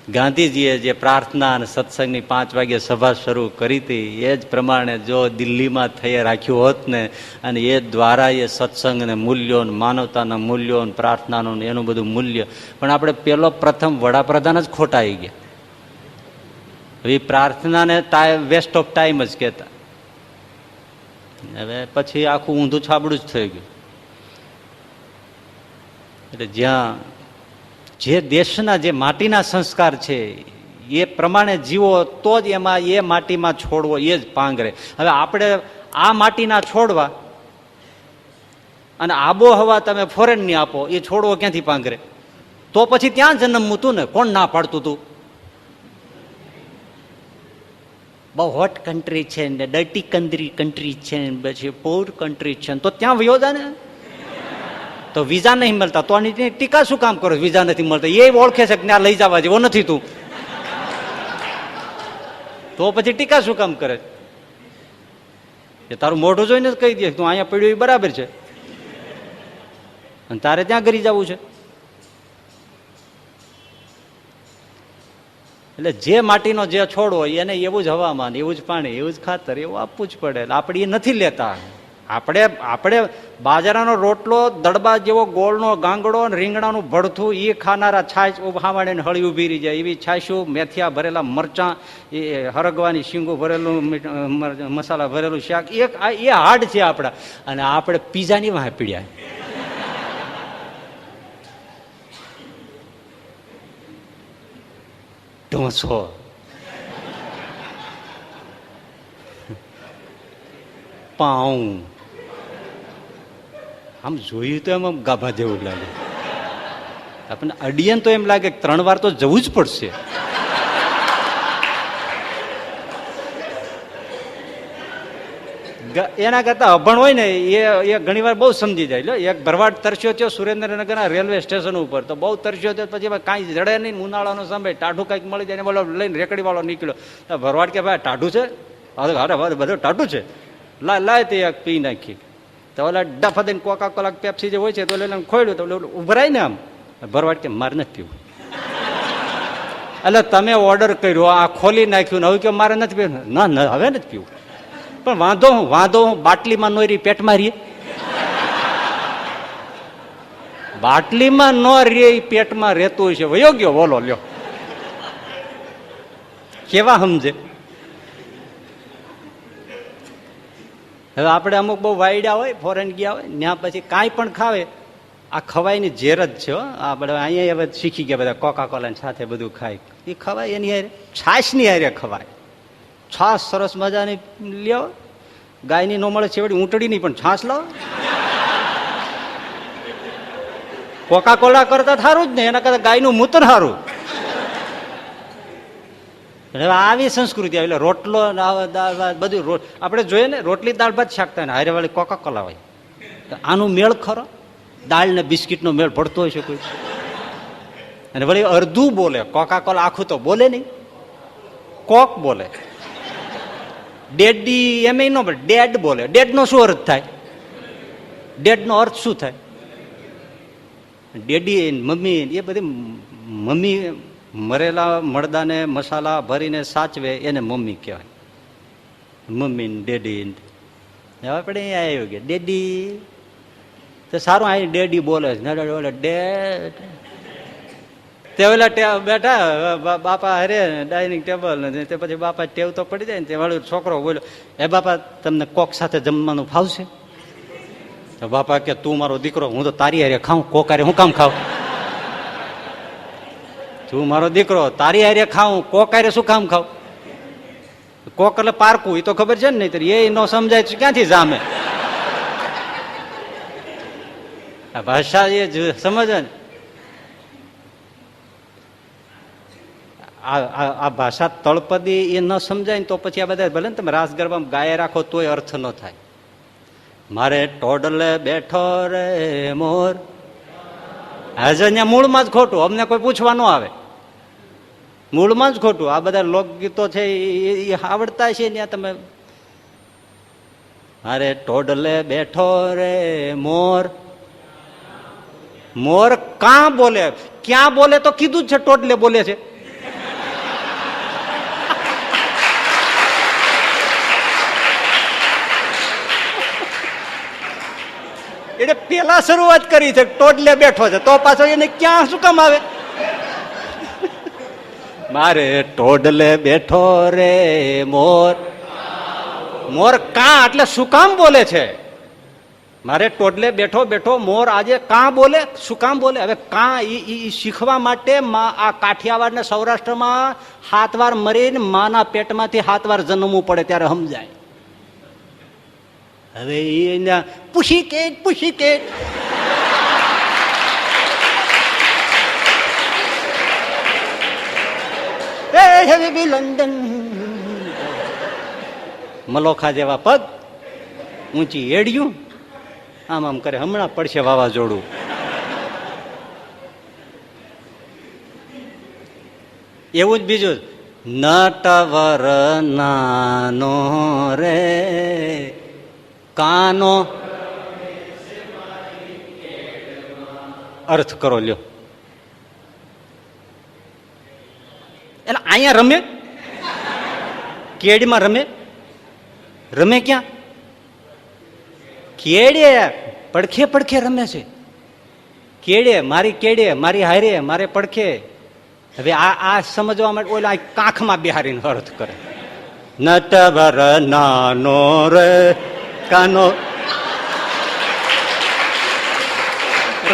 ગાંધીજીએ જે પ્રાર્થના અને સત્સંગની 5 વાગ્યે સભા શરૂ કરી હતી એ જ પ્રમાણે જો દિલ્હીમાં થઈ રાખ્યું હોત ને, અને એ દ્વારા એ સત્સંગ ને મૂલ્યો, માનવતાના મૂલ્યો, પ્રાર્થનાનું એનું બધું મૂલ્ય, પણ આપણે પેલો પ્રથમ વડાપ્રધાન જ ખોટા આવી ગયા. એ પ્રાર્થનાને વેસ્ટ ઓફ ટાઈમ જ કહેતા. હવે પછી આખું ઊંધું છાબડું જ થઈ ગયું. એટલે જ્યાં જે દેશના જે માટીના સંસ્કાર છે એ પ્રમાણે જીવો તો જ એમાં એ માટીમાં છોડવો એ જ પાંગરે. હવે આપણે આ માટીના છોડવા અને આબોહવા તમે ફોરેનની આપો, એ છોડવો ક્યાંથી પાંગરે? તો પછી ત્યાં જન્મવું તું ને, કોણ ના પાડતું તું? બહુ હોટ કન્ટ્રી છે ને, ડર્ટી કન્ટ્રી છે ને, પછી પોર કન્ટ્રી છે, તો ત્યાં વયો જા ને. તો વિઝા નહીં મળતા તો આની ટીકા શું કામ કરો? વિઝા નથી મળતા એ ઓળખે છે કે ત્યાં લઈ જવા જેવો નથી તું, તો પછી ટીકા શું કામ કરે? એ તારું મોઢું જોઈને જ કહી દે તું અહીંયા પડ્યું એ બરાબર છે અને તારે ત્યાં કરી જવું છે. એટલે જે માટીનો જે છોડ હોય એને એવું જ હવામાન, એવું જ પાણી, એવું જ ખાતર, એવું આપવું જ પડે. આપણે એ નથી લેતા. આપણે આપણે બાજરાનો રોટલો, દડબા જેવો ગોળનો ગાંગડો, રીંગણાનું ભડથું એ ખાનારા છાશ ઉભાવાડીને હળી ઉભી રહી જાય એવી છાશું, મેથિયા ભરેલા મરચાં, એ હરગવાની શીંગો ભરેલું, મસાલા ભરેલું શાક, એ હાડ છે આપણા. અને આપણે પીઝાની વાહે પીડ્યા. ઢોસો, પાઉં, આમ જોયું તો એમ ગાભા જેવું લાગે. આપણને અડિયન તો એમ લાગે 3 વાર તો જવું જ પડશે. એના કરતા અભણ હોય ને એ ઘણી વાર બહુ સમજી જાય. એક ભરવાડ તરસ્યો થયો સુરેન્દ્રનગરના રેલવે સ્ટેશન ઉપર, તો બહુ તરસ્યો થયો, પછી કાંઈ જડે નહીં, ઉનાળાનો સમય, ટાઢું કંઈક મળી જાય, બોલો લઈને રેકડી વાળો નીકળ્યો. ભરવાડ કે ભાઈ ટાઢું છે? અરે બધું ટાઢું છે, લાય તે એક પી નાખી. તો ઓલા ડફા દઈને કોકા કોલા પેપ્સી જે હોય છે તો લઈને ખોડ્યું, તો ઉભરાય ને આમ. ભરવાડ કે મારે નથી પીવું. એટલે તમે ઓર્ડર કર્યો, આ ખોલી નાખ્યું ને હવે કે મારે નથી પીવું. ના હવે નથી પીવું. પણ વાંધો હું બાટલીમાં નો રહી, પેટમાં રહીએ. બાટલીમાં ન રે, પેટમાં રહેતું હોય છે, વયો ગયો બોલો લ્યો. કેવા સમજે? હવે આપણે અમુક બહુ વાયડા હોય, ફોરેન ગયા હોય, ત્યાં પછી કાંઈ પણ ખાવે, આ ખવાયની ઝેર જ છે. આપણે અહીંયા હવે શીખી ગયા બધા, કોકા કોલા સાથે બધું ખાય. એ ખવાય એની હારે, છાશની હારે ખવાય. છાશ સરસ મજાની લ્યો, ગાયની નો મળે છેવડી ઊંટડીની પણ છાશ લાવો. કોકા કોલા કરતા સારું જ ને, એના કરતા ગાયનું મૂત્ર સારું. હવે આવી સંસ્કૃતિ આવી, એટલે રોટલો બધું આપણે જોઈએ ને, રોટલી દાળ ભાત શાકતા ને હારે વાળી કોકા કોલા હોય. આનું મેળ ખરો? દાળ ને બિસ્કીટનો મેળ પડતો હોય છે કોઈ? અને વળી અડધું બોલે, કોકા કોલા આખું તો બોલે નહીં, કોક બોલે. ડેડી એમ ન બોલે, ડેડ બોલે. ડેડ નો શું અર્થ થાય? ડેડ નો અર્થ શું થાય? ડેડી મમ્મી, એ બધી મમ્મી મરેલા મળદાને મસાલા ભરીને સાચવે એને મમ્મી કહેવાય. મમ્મી ને ડેડી. હવે આપણે અહીંયા આવ્યું કે ડેડી, તો સારું આ ડેડી બોલે છે, ડેડ. તે ઓલા બેઠા બાપા હરે ડાઇનિંગ ટેબલ, તે પછી બાપા ટેવ તો પડી જાય ને, તે વાળો છોકરો બોલ્યો, એ બાપા તમને કોક સાથે જમવાનું ફાવશે? તો બાપા કે તું મારો દીકરો, હું તો તારી હારે ખાઉં, કોક હારે હું કામ ખાવ? તું મારો દીકરો, તારી હારે ખાઉં, કોક હારે શું કામ ખાવ? કોક એટલે પારકું, એ તો ખબર છે ને, નહીં એ ન સમજાય ક્યાંથી જામે? આ ભાષા એ સમજે ને. આ ભાષા તળપદી એ ન સમજાય ને તો પછી આ બધા ભલે ને તમે રાસ ગરબામાં ગાય રાખો તોય અર્થ ન થાય. મારે ટોડલે બેઠો રે મોર, આજે અહીંયા મૂળમાં જ ખોટું, અમને કોઈ પૂછવા ન આવે, મૂળમાં જ ખોટું. આ બધા લોકગીતો છે એ આવડતા છે ત્યાં તમે. મારે ટોડલે બેઠો રે મોર, મોર કાં બોલે, ક્યાં બોલે તો કીધું જ છે, ટોડલે બોલે છે. એટલે પેલા શરૂઆત કરી છે, ટોડલે બેઠો છે, તો પાછો એને ક્યાં શું કામ આવે? મારે ટોડલે બેઠો રે મોર, મોર કાં એટલે શું કામ બોલે છે? મારે ટોડલે બેઠો બેઠો મોર આજે કાં બોલે, શું કામ બોલે? હવે કાં ઈ શીખવા માટે આ કાઠિયાવાડ ને સૌરાષ્ટ્રમાં 7 વાર મરીને માના પેટમાંથી 7 વાર જન્મવું પડે ત્યારે સમજાય. હવે એના પૂછી કે લંડન મલોખા જેવા પગ, ઊંચી એડિયું, આમ આમ કરે, હમણાં પડશે વાવાઝોડું. એવું જ બીજું, નટવર નાનો રે કાનો, અર્થ કરો લ્યો. એટલે અહીંયા રમે, કેડીમાં રમે, રમે ક્યાં? કેડે પડખે પડખે રમે છે. કેડે મારી હારે મારે પડખે. હવે આ સમજવા માટે ઓલા કાંખમાં બિહારીને અર્થ કરે. નટવર નાનો રે કાનો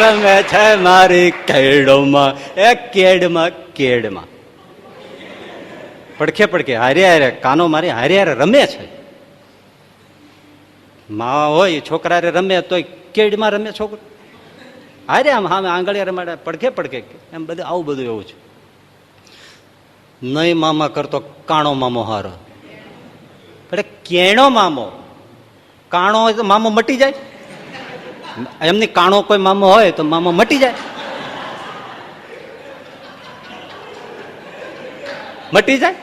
રમે છે મારી કેડોમાં, એ કેડમાં પડખે પડખે હારે હારે કાનો મારી હારે હારે રમે છે. માં હોય છોકરા રમે તોય કેડમાં રમે છોકરો, હારે આમ હા આંગળીયા રમાડે પડખે પડખે, એમ બધું આવું બધું એવું છે. નહીં મામા કરતો કાણો મામો હારો, એટલે કેણો મામો. કાણો હોય તો મામો મટી જાય, એમની કાણો કોઈ મામો હોય તો મામો મટી જાય. મટી જાય.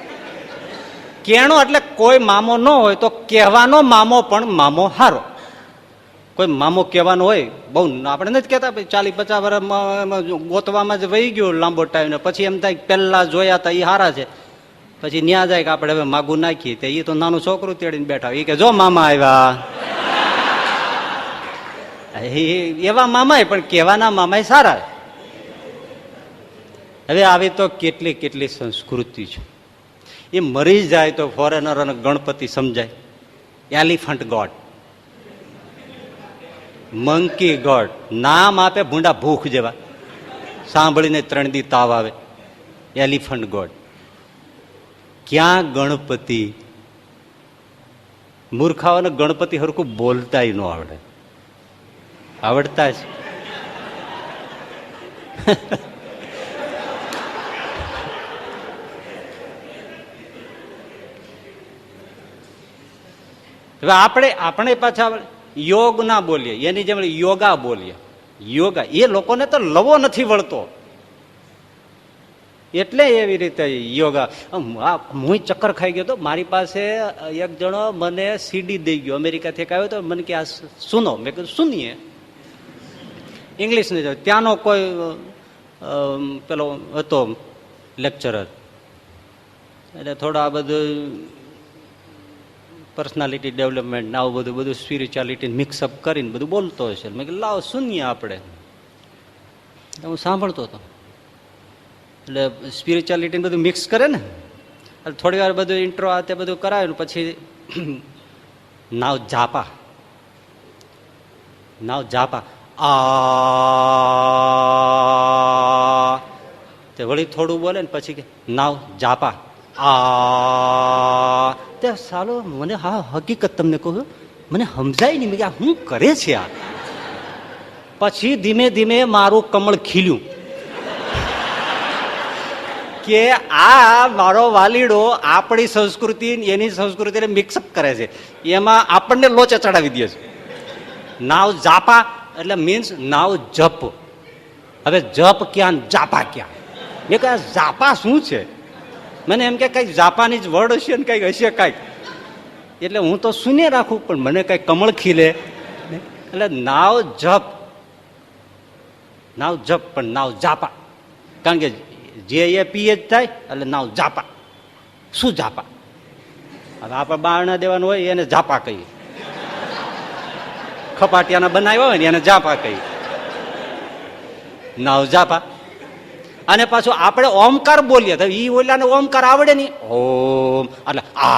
કેણો એટલે કોઈ મામો ન હોય તો કહેવાનો મામો પણ મામો હારો. કોઈ મામો કહેવાનો હોય બહુ, આપણે નથી કહેતા 40-50 વર્ષ ગોતવામાં જ વહી ગયો લાંબો ટાઈમ, ને પછી એમ થાય પહેલા જોયા હતા એ હારા છે, પછી ન્યા જાય કે આપણે હવે માગું નાખીએ, તો એ તો નાનું છોકરું તેડીને બેઠા, એ કે જો મામા આવ્યા. એવા મામાય પણ કહેવાના મામાય સારા. હવે આવી તો કેટલી કેટલી સંસ્કૃતિ છે. એ મરી જાય તો ફોરેનર અને ગણપતિ સમજાય. એલિફન્ટ ગોડ, મંકી ગોડ, નામ આપે ભૂંડા ભૂખ જેવા, સાંભળીને 3 દી તાવ આવે. Elephant God. ક્યાં ગણપતિ? મૂર્ખાઓને ગણપતિ હરખું બોલતાય ન આવડે. આવડતા જ હવે આપણે પાછા યોગ ના બોલીએ, એની જેમ યોગા બોલીએ. યોગા એ લોકોને તો લવો નથી વળતો, એટલે એવી રીતે યોગા. હું ચક્કર ખાઈ ગયો તો, મારી પાસે એક જણો મને સીડી દઈ ગયો, અમેરિકાથી આવ્યો તો, મને કે આ સુનો. મેં કીધું સુનીએ, ઇંગ્લિશ નહીં. ત્યાંનો કોઈ પેલો હતો લેક્ચરર, એટલે થોડા આ બધું પર્સનાલિટી ડેવલપમેન્ટ આવું બધું સ્પિરિચ્યુઆલિટી મિક્સઅપ કરીને બધું બોલતો હશે. મેં કીધું લાવો સુનીએ આપણે. હું સાંભળતો હતો, એટલે સ્પિરિચ્યુઆલિટી બધું મિક્સ કરે ને, થોડી વાર બધું ઇન્ટ્રો આ તે બધું કરાવ્યું, પછી નાવ જાપા આ તે વળી થોડું બોલે ને પછી કે નાવ જાપા આ. તે સાલો મને હા હકીકત તમને કહું, મને સમજાય નહીં, મેં શું કરે છે આ. પછી ધીમે ધીમે મારું કમળ ખીલ્યું કે આ મારો વાલીડો આપણી સંસ્કૃતિ એની સંસ્કૃતિને મિક્સઅપ કરે છે, એમાં આપણને લોચે ચડાવી દે છે. નાવ જાપા એટલે મીન્સ નાવ જપ. હવે જપ ક્યાં જાપા ક્યાં? મેં કહ્યું જાપા શું છે? મને એમ કે કઈક જાપાનીઝ વર્ડ હશે ને કઈક હશે કઈક, એટલે હું તો સુને રાખું, પણ મને કઈ કમળ ખીલે. એટલે નાવ જપ પણ નાવ જાપા, કારણ કે જે એ પીએ જ થાય, એટલે નાવ જાપા. શું જાપા? હવે આપણે બારણા દેવાનું હોય એને જાપા કહીએ, ખપાટિયાના બનાવ્યા હોય ને એને જાપા કહીએ, નાવ જાપા. અને પાછું આપણે ઓમકાર બોલીએ તો ઈ ઓલાને ઓમકાર આવડે નહીં, ઓમ એટલે આ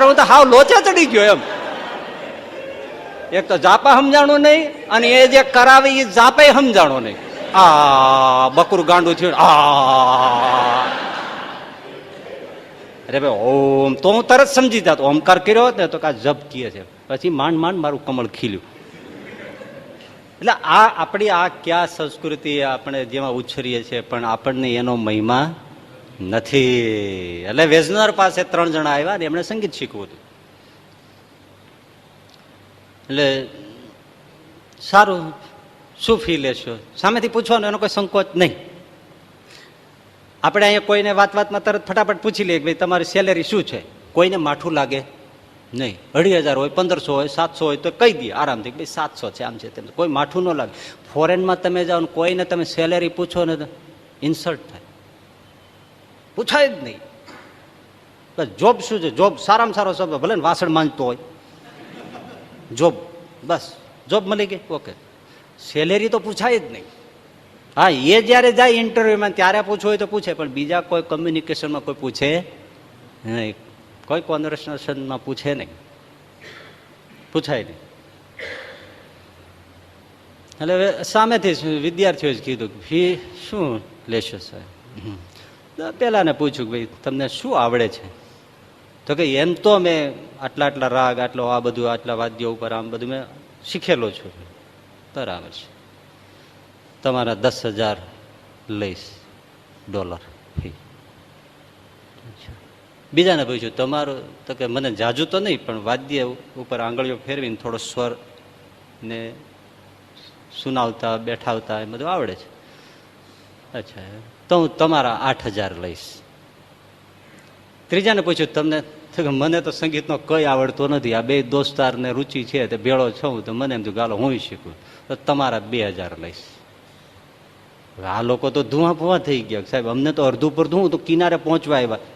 હું તો હાવ લોચા ચડી ગયો એમ. એક તો જાપા સમજાણું નહીં, અને એ જે કરાવે એ જાપે સમજાણો નહીં. આ બકરું ગાંડું થયું આ. અરે ભાઈ ઓમ તો હું તરત સમજી જાત, ઓમકાર કર્યો હોત ને તો કા જપ કીએ છે. પછી માંડ મારું કમળ ખીલ્યું. એટલે આપણી આ ક્યાં સંસ્કૃતિ આપણે જેમાં ઉછરીએ છીએ, પણ આપણને એનો મહિમા નથી. એટલે વેઝનર પાસે 3 જણા આવ્યા ને એમણે સંગીત શીખવું હતું. એટલે સારું શું ફી લેશો, સામેથી પૂછવાનું, એનો કોઈ સંકોચ નહીં. આપણે અહીંયા કોઈને વાતમાં તરત ફટાફટ પૂછી લઈએ કે ભાઈ તમારી સેલેરી શું છે, કોઈને માઠું લાગે નહીં. 2,500 હોય, 1,500 હોય, 700 હોય તો કહી દઈએ આરામથી ભાઈ 700 છે, આમ છે તેમ, કોઈ માઠું ન લાગે. ફોરેનમાં તમે જાઓ ને કોઈને તમે સેલેરી પૂછો ને તો ઇન્સલ્ટ થાય, પૂછાય જ નહીં. જોબ શું છે? જોબ સારામાં સારો શબ્દ, ભલે ને વાસણ માંજતો હોય, જોબ, બસ જોબ મળી ગઈ, ઓકે. સેલેરી તો પૂછાય જ નહીં. હા, એ જ્યારે જાય ઇન્ટરવ્યુમાં ત્યારે પૂછવું હોય તો પૂછે, પણ બીજા કોઈ કમ્યુનિકેશનમાં કોઈ પૂછે નહીં, કોઈ કોન્વર્સેશનમાં પૂછે નહીં, પૂછાય નહીં. એટલે હવે સામેથી વિદ્યાર્થીઓએ કીધું ફી શું લેશો સાહેબ? પેલાને પૂછ્યું ભાઈ તમને શું આવડે છે? તો કે એમ તો મેં આટલા આટલા રાગ, આટલો આ બધું, આટલા વાદ્યો ઉપર આમ બધું મેં શીખેલો છું. બરાબર છે, તમારા 10,000 લઈશ ડોલર ફી. બીજાને પૂછ્યું તમારું? તો કે મને જાજુ તો નહીં, પણ વાદ્ય ઉપર આંગળીઓ ફેરવીને થોડો સ્વર ને સુનાવતા બેઠાવતા એ બધું આવડે છે. અચ્છા, તો હું તમારા 8,000 લઈશ. ત્રીજાને પૂછ્યું તમને? તો કે મને તો સંગીતનો કઈ આવડતો નથી, આ બે દોસ્તારને રુચિ છે તે ભેળો છું, તો મને એમ થયું ગાલો હું શીખું, તો તમારા 2,000 લઈશ. આ લોકો તો ધુઆ ફુઆ થઈ ગયા, સાહેબ અમને તો અડધું પડધું, હું તો કિનારે પહોંચવા આવ્યા.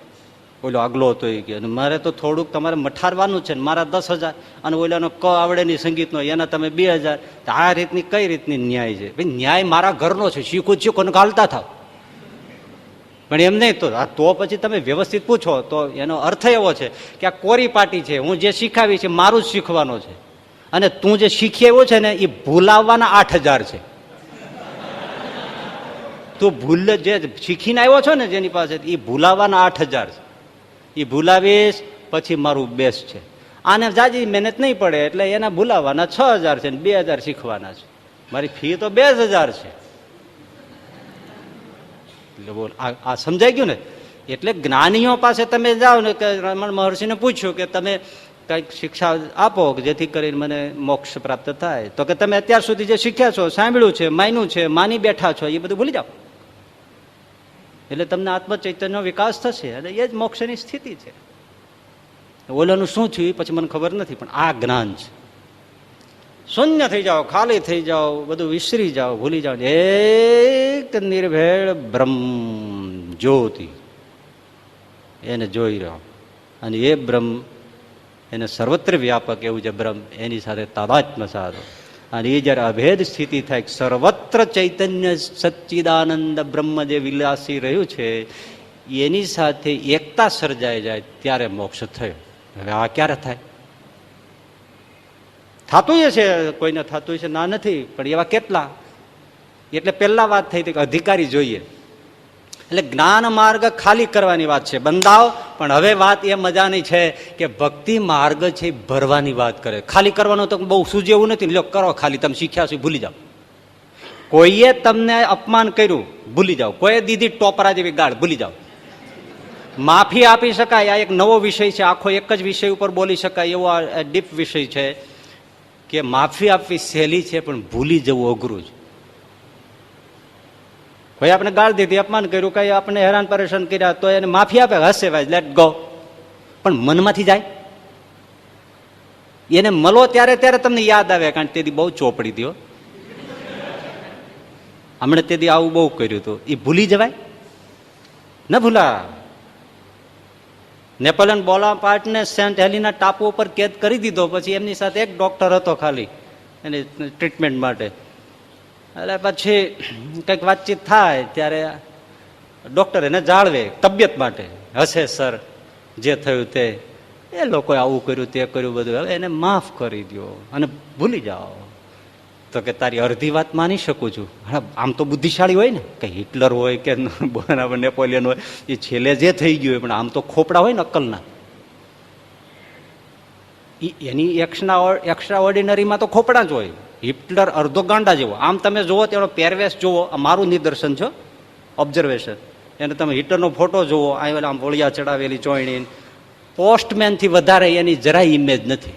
ઓલો આગલો હતો એ કે મારે તો થોડુંક તમારે મઠારવાનું છે ને, મારા 10,000 અને ઓલાનો ક આવડે નહીં સંગીતનો, એના તમે 2,000. આ રીતની કઈ રીતની ન્યાય છે? ભાઈ ન્યાય મારા ઘરનો છે, શીખું જ શીખો ને ગાલતા થાવ. પણ એમ નહીં તો પછી તમે વ્યવસ્થિત પૂછો તો એનો અર્થ એવો છે કે આ કોરી પાટી છે, હું જે શીખાવી છે મારું જ શીખવાનો છે, અને તું જે શીખી આવ્યો છે ને એ ભૂલાવવાના 8,000 છે. તું ભૂલ જે શીખીને આવ્યો છો ને જેની પાસે, એ ભૂલાવવાના 8,000 છે. એ ભૂલાવીશ પછી મારું બેસ્ટ છે. આને જાજી મહેનત નહીં પડે એટલે એના ભૂલાવવાના 6,000 છે ને 2,000 શીખવાના છે. મારી ફી તો 2,000 છે. એટલે બોલ, આ સમજાઈ ગયું ને? એટલે જ્ઞાનીઓ પાસે તમે જાઓ ને, કે રમણ મહર્ષિને પૂછ્યું કે તમે કંઈક શિક્ષા આપો કે જેથી કરીને મને મોક્ષ પ્રાપ્ત થાય, તો કે તમે અત્યાર સુધી જે શીખ્યા છો, સાંભળ્યું છે, માન્યું છે, માની બેઠા છો, એ બધું ભૂલી જાઓ, એટલે તમને આત્મચૈતન્યનો વિકાસ થશે અને એ જ મોક્ષની સ્થિતિ છે. ઓલાનું શું થયું પછી મને ખબર નથી, પણ આ જ્ઞાન છે. શૂન્ય થઈ જાઓ, ખાલી થઈ જાઓ, બધું વિસરી જાઓ, ભૂલી જાઓ, એક નિર્ભેળ બ્રહ્મ જ્યોતિ એને જોઈ રહ્યો, અને એ બ્રહ્મ એને સર્વત્ર વ્યાપક એવું જે બ્રહ્મ, એની સાથે તાદાત્મ્ય સાધો. અને એ જયારે અભેદ સ્થિતિ થાય, સર્વત્ર ચૈતન્ય સચ્ચિદાનંદ બ્રહ્મ જે વિલાસી રહ્યું છે એની સાથે એકતા સર્જાઈ જાય ત્યારે મોક્ષ થયો. હવે આ ક્યારે થાય? થતું છે, કોઈને થતું છે ના નથી, પણ એવા કેટલા? એટલે પહેલા વાત થઈ હતી કે અધિકારી જોઈએ. એટલે જ્ઞાન માર્ગ ખાલી કરવાની વાત છે, બંધાવ. પણ હવે વાત એ મજાની છે કે ભક્તિ માર્ગ છે ભરવાની વાત કરે. ખાલી કરવાનું તો બહુ સૂજે એવું નથી, લો કરો ખાલી, તમે શીખ્યા છો ભૂલી જાઓ. કોઈએ તમને અપમાન કર્યું ભૂલી જાઓ, કોઈએ દીધી ટોપરા જેવી ગાળ ભૂલી જાઓ. માફી આપી શકાય, આ એક નવો વિષય છે, આખો એક જ વિષય ઉપર બોલી શકાય એવો આ ડીપ વિષય છે કે માફી આપવી સહેલી છે પણ ભૂલી જવું અઘરું છે. કોઈ આપણે ગાળ દીધી, અપમાન કર્યું, કઈ આપણે હેરાન પરેશાન કર્યા, તો એને માફી આપે, હસે ભાઈ લેટ ગો, પણ મનમાંથી જાય. એને મળો ત્યારે ત્યારે તમને યાદ આવે, કારણ તેથી બહુ ચોપડી દો, હમણાં તેથી આવું બહુ કર્યું હતું, એ ભૂલી જવાય ન ભૂલા. નેપોલિયન બોનાપાર્ટને સેન્ટ હેલિના ટાપુ ઉપર કેદ કરી દીધો, પછી એમની સાથે એક ડોક્ટર હતો ખાલી એની ટ્રીટમેન્ટ માટે. એટલે પછી કંઈક વાતચીત થાય ત્યારે ડોક્ટર એને જાળવે તબિયત માટે, હશે સર જે થયું તે, એ લોકોએ આવું કર્યું તે કર્યું બધું, હવે એને માફ કરી દો અને ભૂલી જાઓ. તો કે તારી અડધી વાત માની શકું છું. હા, આમ તો બુદ્ધિશાળી હોય ને, કે હિટલર હોય કે નેપોલિયન હોય, એ છેલ્લે જે થઈ ગયું હોય, પણ આમ તો ખોપડા હોય ને અક્કલના, એની એક્સ્ટ્રા ઓર્ડિનરીમાં તો ખોપડા જ હોય. હિટલર અડધો ગાંડા જેવો, આમ તમે જુઓ તેનો પહેરવેશ જુઓ, આ મારું નિદર્શન છે, ઓબ્ઝર્વેશન. એને તમે હિટલરનો ફોટો જુઓ, આમ ઓળિયા ચડાવેલી ચોયણી, પોસ્ટમેનથી વધારે એની જરાય ઇમેજ નથી.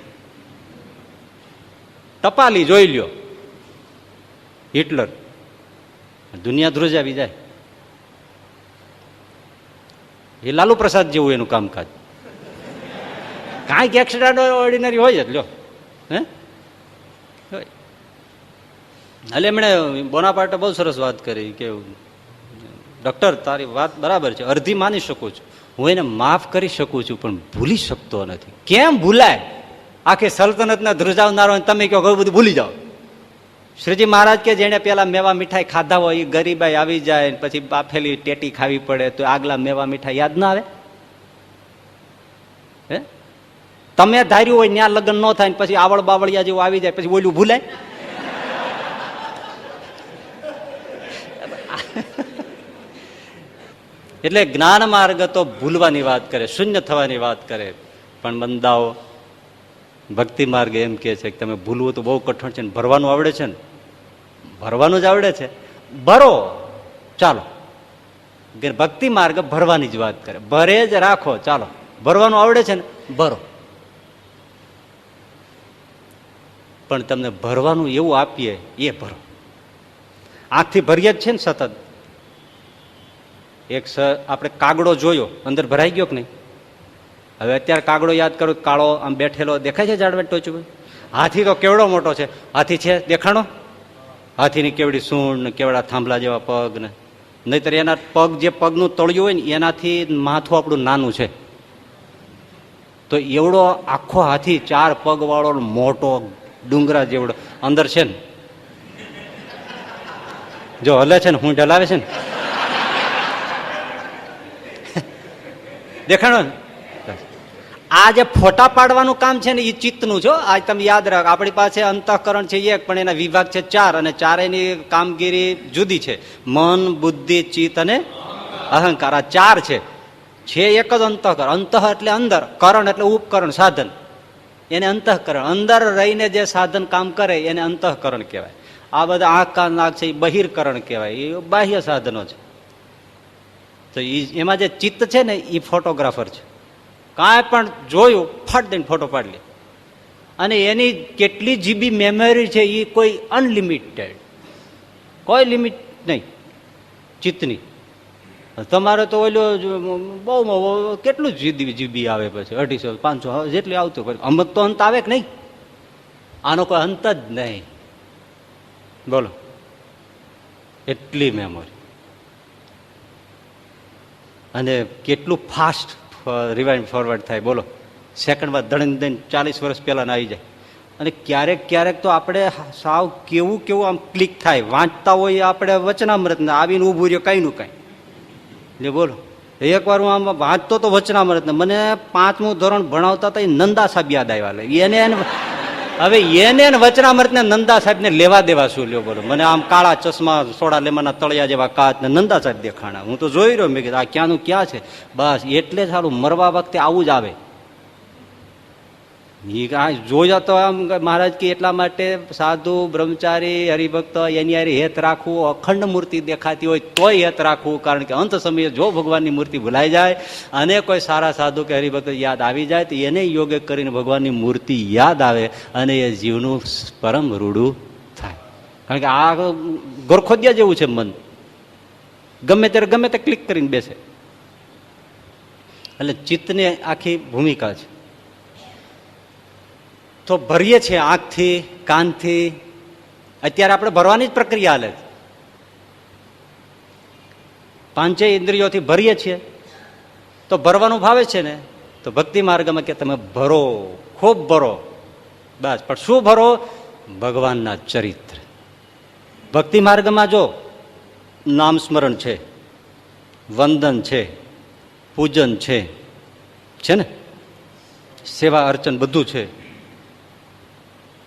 ટપાલી જોઈ લ્યો, હિટલર દુનિયા ધ્રુજાવી જાય. એ લાલુ પ્રસાદ જેવું એનું કામકાજ, કાંઈક એક્સ્ટ્રા ઓર્ડિનરી હોય જ લ્યો. હે એટલે એમણે બોનાપાર્ટે બહુ સરસ વાત કરી કે ડૉક્ટર તારી વાત બરાબર છે, અડધી માની શકું છું, હું એને માફ કરી શકું છું પણ ભૂલી શકતો નથી. કેમ ભૂલાય? આખી સલ્તનતને ધ્રુજાવનારો તમે કહો ઘણું બધું ભૂલી જાઓ. શ્રીજી મહારાજ કે જેને પેલા મેવા મીઠાઈ ખાધા હોય એ ગરીબાઈ આવી જાય, પછી બાફેલી ટેટી ખાવી પડે તો આગલા મેવા મીઠાઈ યાદ ના આવે? હે, તમે ધાર્યું હોય ત્યાં લગ્ન ન થાય પછી આવળ બાવળિયા જેવું આવી જાય પછી ઓલું ભૂલાય? એટલે જ્ઞાન માર્ગ તો ભૂલવાની વાત કરે, શૂન્ય થવાની વાત કરે. પણ બંદાઓ ભક્તિ માર્ગ એમ કે છે કે તમે ભૂલવું તો બહુ કઠણ છે ને ભરવાનું આવડે છે ને, ભરવાનું જ આવડે છે, ભરો ચાલો. ભક્તિ માર્ગ ભરવાની જ વાત કરે, ભરે જ રાખો ચાલો. ભરવાનું આવડે છે ને ભરો. પણ તમને ભરવાનું એવું આપીએ એ ભરો. આંખથી ભરીએ જ છે ને સતત. એક આપણે કાગડો જોયો, અંદર ભરાઈ ગયો કે નહીં? હવે અત્યારે કાગડો યાદ કરો, કાળો આમ બેઠેલો દેખાય છે ઝાડવા ટોચું. હાથી તો કેવડો મોટો છે, હાથી છે દેખાણો? હાથીની કેવડી સૂંઢ ને કેવડા થાંભલા જેવા પગ ને, નહીતર એના પગ જે પગનું તળિયું હોય ને એનાથી માથું આપણું નાનું છે. તો એવડો આખો હાથી 4 પગ વાળો મોટો ડુંગરા જેવડો અંદર છે ને, જો હલે છે ને હું હલાવે છે ને, દેખાણો ને? આ જે ફોટા પાડવાનું કામ છે ને એ ચિત્તનું છો. આ તમે યાદ રાખ, આપણી પાસે અંતઃકરણ છે એક, પણ એના વિભાગ છે 4 અને ચારેયની કામગીરી જુદી છે. મન, બુદ્ધિ, ચિત્ત અને અહંકાર, આ 4 છે. એક જ અંતઃકરણ. અંતઃ એટલે અંદર, કરણ એટલે ઉપકરણ સાધન, એને અંતઃકરણ. અંદર રહીને જે સાધન કામ કરે એને અંતઃકરણ કહેવાય. આ બધા આંખ કાન નાક છે એ બહિર્કરણ કહેવાય, એ બાહ્ય સાધનો છે. તો એમાં જે ચિત્ત છે ને એ ફોટોગ્રાફર છે. કાંઈ પણ જોયું ફટ દઈને ફોટો પાડી લે. અને એની કેટલી જીબી મેમરી છે એ કોઈ અનલિમિટેડ, કોઈ લિમિટ નહીં ચિત્તની. તમારે તો ઓલો બહુ કેટલું જીબી આવે પછી 250 500 જેટલી આવતું હોય. અમુક તો અંત આવે કે નહીં? આનો કોઈ અંત જ નહીં. બોલો, એટલી મેમરી. અને કેટલું ફાસ્ટ રિવાઇન્ડ ફોરવર્ડ થાય. બોલો, સેકન્ડમાં ધણી દઈને 40 વર્ષ પહેલા આવી જાય. અને ક્યારેક ક્યારેક તો આપણે સાવ કેવું આમ ક્લિક થાય. વાંચતા હોય આપણે વચનામૃત ને આવીને ઊભું રહ્યો કઈ નું કઈ. એટલે બોલો, એકવાર હું આમ વાંચતો તો વચનામૃત ને મને 5મું ધોરણ ભણાવતા હતા એ નંદા સાહેબ યાદ આવ્યા. એને હવે એને વચનામૃત ને નંદા સાહેબ ને લેવા દેવા શું લ્યો? બોલો, મને આમ કાળા ચશ્મા સોડા લેમાના તળિયા જેવા કાચ ને નંદા સાહેબ દેખાણા. હું તો જોઈ રહ્યો, મેં કીધું આ ક્યાંનું ક્યાં છે. બસ એટલે સારું, મરવા વખતે આવું જ આવે. જોયા તો આમ મહારાજ કે એટલા માટે સાધુ બ્રહ્મચારી હરિભક્ત એની યારી હેત રાખવું, અખંડ મૂર્તિ દેખાતી હોય તોય હેત રાખવું. કારણ કે અંત સમયે જો ભગવાનની મૂર્તિ ભૂલાઈ જાય અને કોઈ સારા સાધુ કે હરિભક્ત યાદ આવી જાય તો એને યોગ કરીને ભગવાનની મૂર્તિ યાદ આવે અને એ જીવનું પરમ રૂડું થાય. કારણ કે આ ગોરખોદિયા જેવું છે મન, ગમે ત્યારે ગમે તે ક્લિક કરીને બેસે. એટલે ચિત્તની આખી ભૂમિકા છે. તો ભરીએ છીએ આંખથી, કાનથી. અત્યારે આપણે ભરવાની જ પ્રક્રિયા હાલે છે. 5 ઇન્દ્રિયોથી ભરીએ છીએ તો ભરવાનું ભાવે છે ને. તો ભક્તિ માર્ગમાં કે તમે ભરો, ખૂબ ભરો. બસ, પણ શું ભરો? ભગવાનના ચરિત્ર. ભક્તિ માર્ગમાં જો નામ સ્મરણ છે, વંદન છે, પૂજન છે ને, સેવા અર્ચન બધું છે.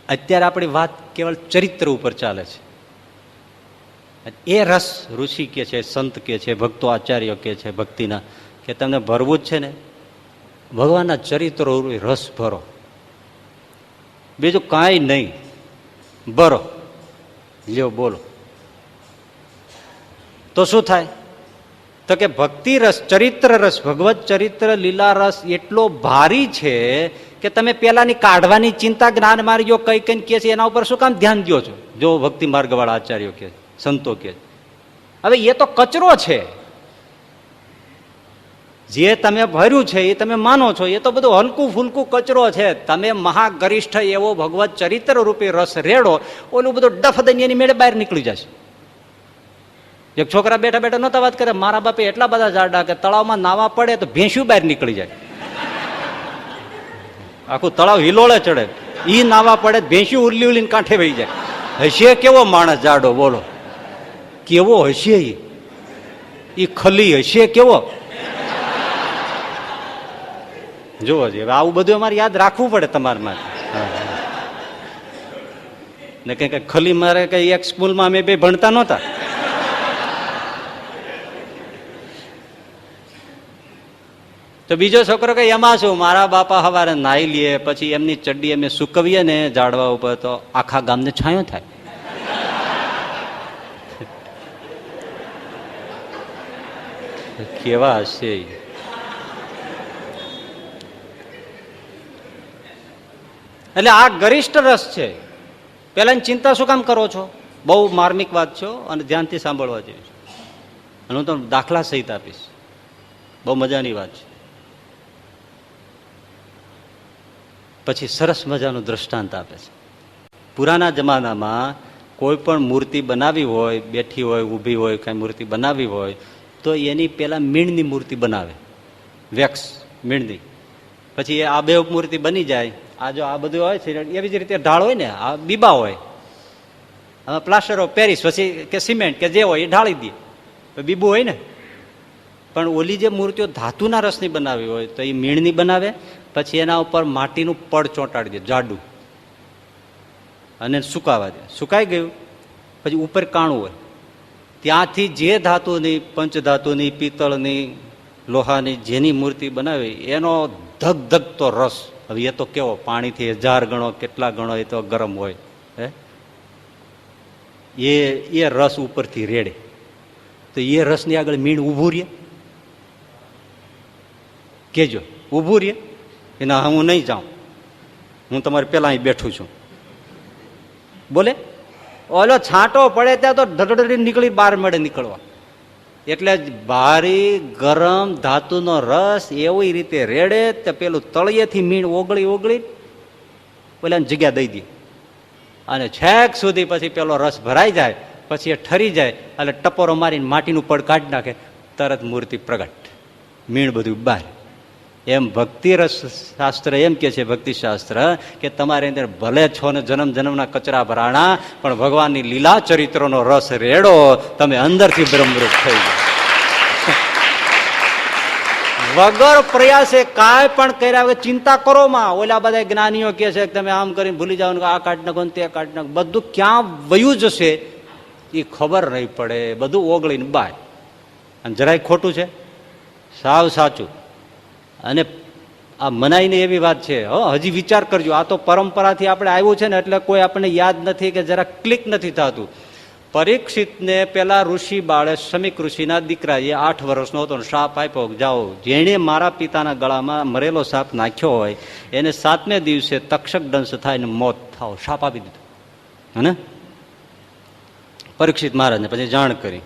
અત્યારે આપણી વાત કેવળ ચરિત્ર ઉપર ચાલે છે. એ રસ ઋષિ કે છે, સંત કે છે, ભક્તો આચાર્ય કે છે ભક્તિના, કે તમને ભરવું જ છે ને ભગવાનના ચરિત્રો રસ ભરો. બીજું કાંઈ નહીં, ભરો. લ્યો બોલો. તો શું થાય? તો કે ભક્તિ રસ, ચરિત્ર રસ, ભગવત ચરિત્ર લીલા રસ એટલો ભારી છે કે તમે પેલાની કાઢવાની ચિંતા જ્ઞાન માર્ગો કઈ કઈ કે છે એના ઉપર શું કામ ધ્યાન દો છો? જો ભક્તિ માર્ગ વાળા આચાર્યો કે, સંતો કે, હવે એ તો કચરો છે. જે તમે ભર્યું છે એ તમે માનો છો એ તો બધું હલકું ફૂલકું કચરો છે. તમે મહાગરિષ્ઠ એવો ભગવત ચરિત્ર રૂપે રસ રેડો, ઓલું બધું ડફ દઈને એની મેળે બહાર નીકળી જશે. એક છોકરા બેઠા બેઠા નહોતા વાત કરે, મારા બાપે એટલા બધા જાડા કે તળાવમાં નાવા પડે તો ભેંસ્યું બહાર નીકળી જાય. આખું તળાવ હિલોળે ચડે, ઈ નાવા પડે, ભેંસી ઉરલી ઉરલીને કાંઠે વહી જાય. હશે કેવો માણસ જાડો, બોલો કેવો હશે ઈ ખલી હશે કેવો? જુઓ છે, આવું બધું અમારે યાદ રાખવું પડે તમારે માટે. ને કઈ ખલી મારે કઈ એક સ્કૂલમાં અમે બે ભણતા નહોતા. તો બીજો છોકરો કે એમાં શું, મારા બાપા સવારે નાહી લે, પછી એમની ચડ્ડી અમે સુકવીએ ને ઝાડવા ઉપર તો આખા ગામને છાંયો થાય. કેવા હશે? એટલે આ ગરિષ્ઠ રસ છે. પેલાની ચિંતા શું કામ કરો છો? બહુ માર્મિક વાત છે અને ધ્યાનથી સાંભળવા જેવી છે. અને હું તમને દાખલા સહિત આપીશ, બહુ મજાની વાત છે. પછી સરસ મજાનું દ્રષ્ટાંત આપે છે. પુરાના જમાનામાં કોઈ પણ મૂર્તિ બનાવી હોય, બેઠી હોય, ઊભી હોય, કઈ મૂર્તિ બનાવી હોય તો એની પેલા મીણની મૂર્તિ બનાવે, વેક્સ મીણની. પછી આ બે મૂર્તિ બની જાય. આ જો આ બધું હોય છે એવી જ રીતે ઢાળ હોય ને, આ બીબા હોય, પ્લાસ્ટર ઓફ પેરિસ પછી કે સિમેન્ટ કે જે હોય એ ઢાળી દે, બીબું હોય ને. પણ ઓલી જે મૂર્તિઓ ધાતુના રસની બનાવી હોય તો એ મીણની બનાવે, પછી એના ઉપર માટીનું પડ ચોંટાડી દે જાડું, અને સુકાવા દે. સુકાઈ ગયું પછી ઉપર કાણું હોય, ત્યાંથી જે ધાતુની, પંચધાતુની, પિત્તળની, લોહાની જેની મૂર્તિ બનાવી એનો ધગધગતો રસ. હવે એ તો કેવો, પાણીથી 1000 ગણો કેટલા ગણો એ તો ગરમ હોય, એ રસ ઉપરથી રેડે. તો એ રસની આગળ મીણ ઊભું રહે? કેજો ઊભું રહે? એના હું નહીં જાઉં, હું તમારે પેલા અહીં બેઠું છું, બોલે? ઓલો છાંટો પડે ત્યાં તો ધડધડી નીકળી બહાર મળે નીકળવા. એટલે જ ભારી ગરમ ધાતુનો રસ એવી રીતે રેડે તે પેલું તળિયેથી મીણ ઓગળી ઓગળી પેલાને જગ્યા દઈ દે, અને છેક સુધી પછી પેલો રસ ભરાઈ જાય, પછી એ ઠરી જાય એટલે ટપોરો મારીને માટીનું પડ કાઢી નાખે, તરત મૂર્તિ પ્રગટ, મીણ બધું બહાર. એમ ભક્તિ રસ શાસ્ત્ર એમ કે છે, ભક્તિ શાસ્ત્ર કે તમારી અંદર ભલે છો ને જન્મ જન્મના કચરા ભરાણા, પણ ભગવાનની લીલા ચરિત્રનો રસ રેડો, તમે અંદરથી બ્રહ્મરૂપ થઈ જાઓ. વગર પ્રયાસે કાંઈ પણ કર્યા વગર ચિંતા કરો માં. ઓલા બધા જ્ઞાનીઓ કે છે કે તમે આમ કરીને ભૂલી જાઓ, આ કાઢી નાખો તે કાઢી નાખો, બધું ક્યાં વયું જશે એ ખબર નહીં પડે, બધું ઓગળીને બાય. અને જરાય ખોટું છે, સાવ સાચું. અને આ મનાઈને એવી વાત છે, હજી વિચાર કરજો. આ તો પરંપરાથી આપણે આવ્યું છે ને એટલે કોઈ આપણને યાદ નથી કે જરા ક્લિક નથી થતું. પરીક્ષિતને પેલા ઋષિ બાળે, શમીક ઋષિના દીકરાએ 8 વર્ષનો હતો, સાપ આપ્યો, જાઓ જેણે મારા પિતાના ગળામાં મરેલો સાપ નાખ્યો હોય એને 7મે દિવસે તક્ષક દંશ થાય ને મોત થાવ, સાપ આપી દીધો. હને પરીક્ષિત મહારાજને પછી જાણ કરી.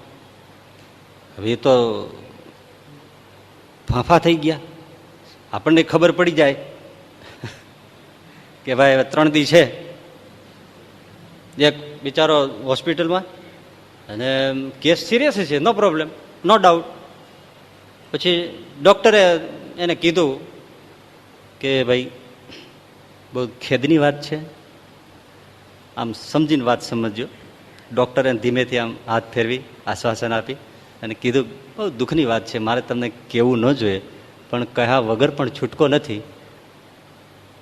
હવે એ તો ફાંફા થઈ ગયા. આપણને ખબર પડી જાય કે ભાઈ હવે 3 દી છે. એક બિચારો હોસ્પિટલમાં, અને કેસ સિરિયસ છે, નો પ્રોબ્લેમ, નો ડાઉટ. પછી ડૉક્ટરે એને કીધું કે ભાઈ બહુ ખેદની વાત છે, આમ સમજીને વાત સમજજો. ડૉક્ટરે ધીમેથી આમ હાથ ફેરવી આશ્વાસન આપી અને કીધું બહુ દુઃખની વાત છે, મારે તમને કહેવું ન જોઈએ, પણ કહ્યા વગર પણ છૂટકો નથી,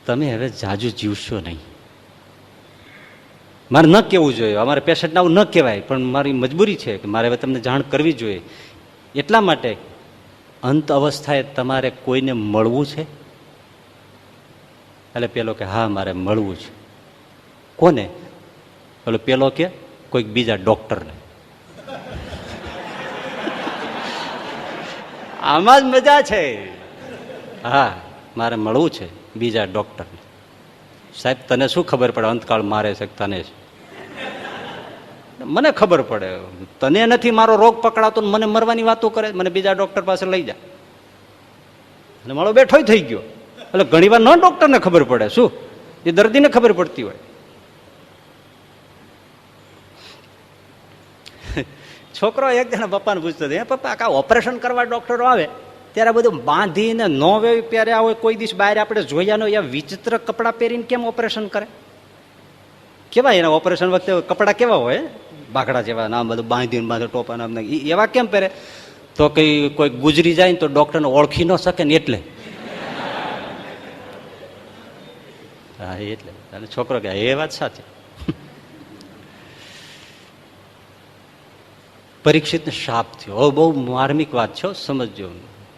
તમે હવે જાજુ જીવશો નહીં. મારે ન કહેવું જોઈએ, અમારે પેશન્ટને આવું ન કહેવાય, પણ મારી મજબૂરી છે કે મારે હવે તમને જાણ કરવી જોઈએ. એટલા માટે અંત અવસ્થાએ તમારે કોઈને મળવું છે? એટલે પેલો કે હા મારે મળવું છે. કોને? એટલે પેલો કે કોઈક બીજા ડોક્ટરને. આમાં જ મજા છે. હા મારે મળવું છે બીજા ડોક્ટરને. સાહેબ તને શું ખબર પડે અંતકાળ મારે છે તને? મને ખબર પડે, તને નથી મારો રોગ પકડાતો, મને મરવાની વાતો કરે, મને બીજા ડોક્ટર પાસે લઈ જા. અને મારો બેઠો થઈ ગયો. એટલે ઘણી વાર ન ડોક્ટરને ખબર પડે, શું એ દર્દીને ખબર પડતી હોય. છોકરો એક જણા પપ્પાને પૂછતો હતો, પપ્પા કા ઓપરેશન કરવા ડોક્ટરો આવે ત્યારે બધું બાંધીને નો વેવી પહેર્યા હોય, કોઈ દિવસ બહાર આપણે જોયા નો, એવા વિચિત્ર કપડાં પહેરીને કેમ ઓપરેશન કરે? કેવા એના ઓપરેશન વખતે કપડાં કેવા હોય? બાકડા જેવા, નામ બધું બાંધીને બાંધે, ટોપા નામ એવા કેમ પહેરે? તો કઈ કોઈ ગુજરી જાય ને તો ડોક્ટરને ઓળખી ન શકે ને એટલે. હા એટલે છોકરો કે એ વાત સાચી. પરીક્ષિતને શાપ થયો. હવે બહુ માર્મિક વાત છે, સમજજો.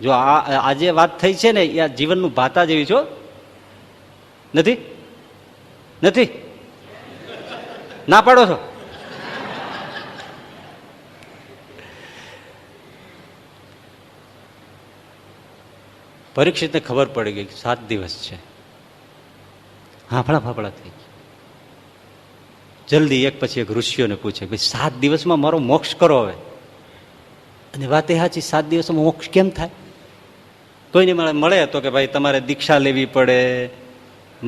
જો આજે વાત થઈ છે ને એ જીવનનું ભાતા જેવી છો. નથી નથી ના પાડો છો? પરીક્ષિતને ખબર પડી ગઈ 7 દિવસ છે. હાફળા ફાફડા થઈ ગયા. જલ્દી એક પછી એક ઋષિઓને પૂછે, ભાઈ 7 દિવસમાં મારો મોક્ષ કરો હવે. અને વાત એ સાચી, 7 દિવસમાં મોક્ષ કેમ થાય? કોઈને મળે તો કે ભાઈ તમારે દીક્ષા લેવી પડે,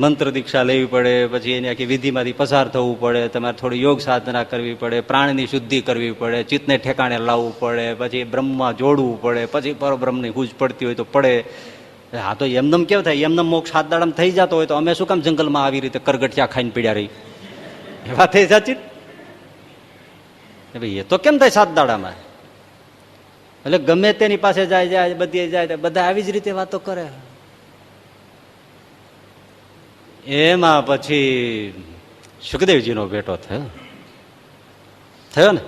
મંત્ર દીક્ષા લેવી પડે, પછી એની આખી વિધિમાંથી પસાર થવું પડે, તમારે થોડી યોગ સાધના કરવી પડે, પ્રાણની શુદ્ધિ કરવી પડે, ચિત્તને ઠેકાણે લાવવું પડે, પછી બ્રહ્મમાં જોડવું પડે, પછી પરબ્રહ્મની ગુજ પડતી હોય તો પડે. હા તો એમનેમ કેવું થાય? એમને મોક્ષ 7 દાડામાં થઈ જતો હોય તો અમે શું કામ જંગલમાં આવી રીતે કરગઠિયા ખાઈને પીડ્યા રહી? એ વાત થઈ સાચી ભાઈ. એ તો કેમ થાય 7 દાડામાં? એટલે ગમે તેની પાસે જાય બધી જાય, બધા આવી જ રીતે વાતો કરે. એમાં પછી સુખદેવજીનો ભેટો થયો ને.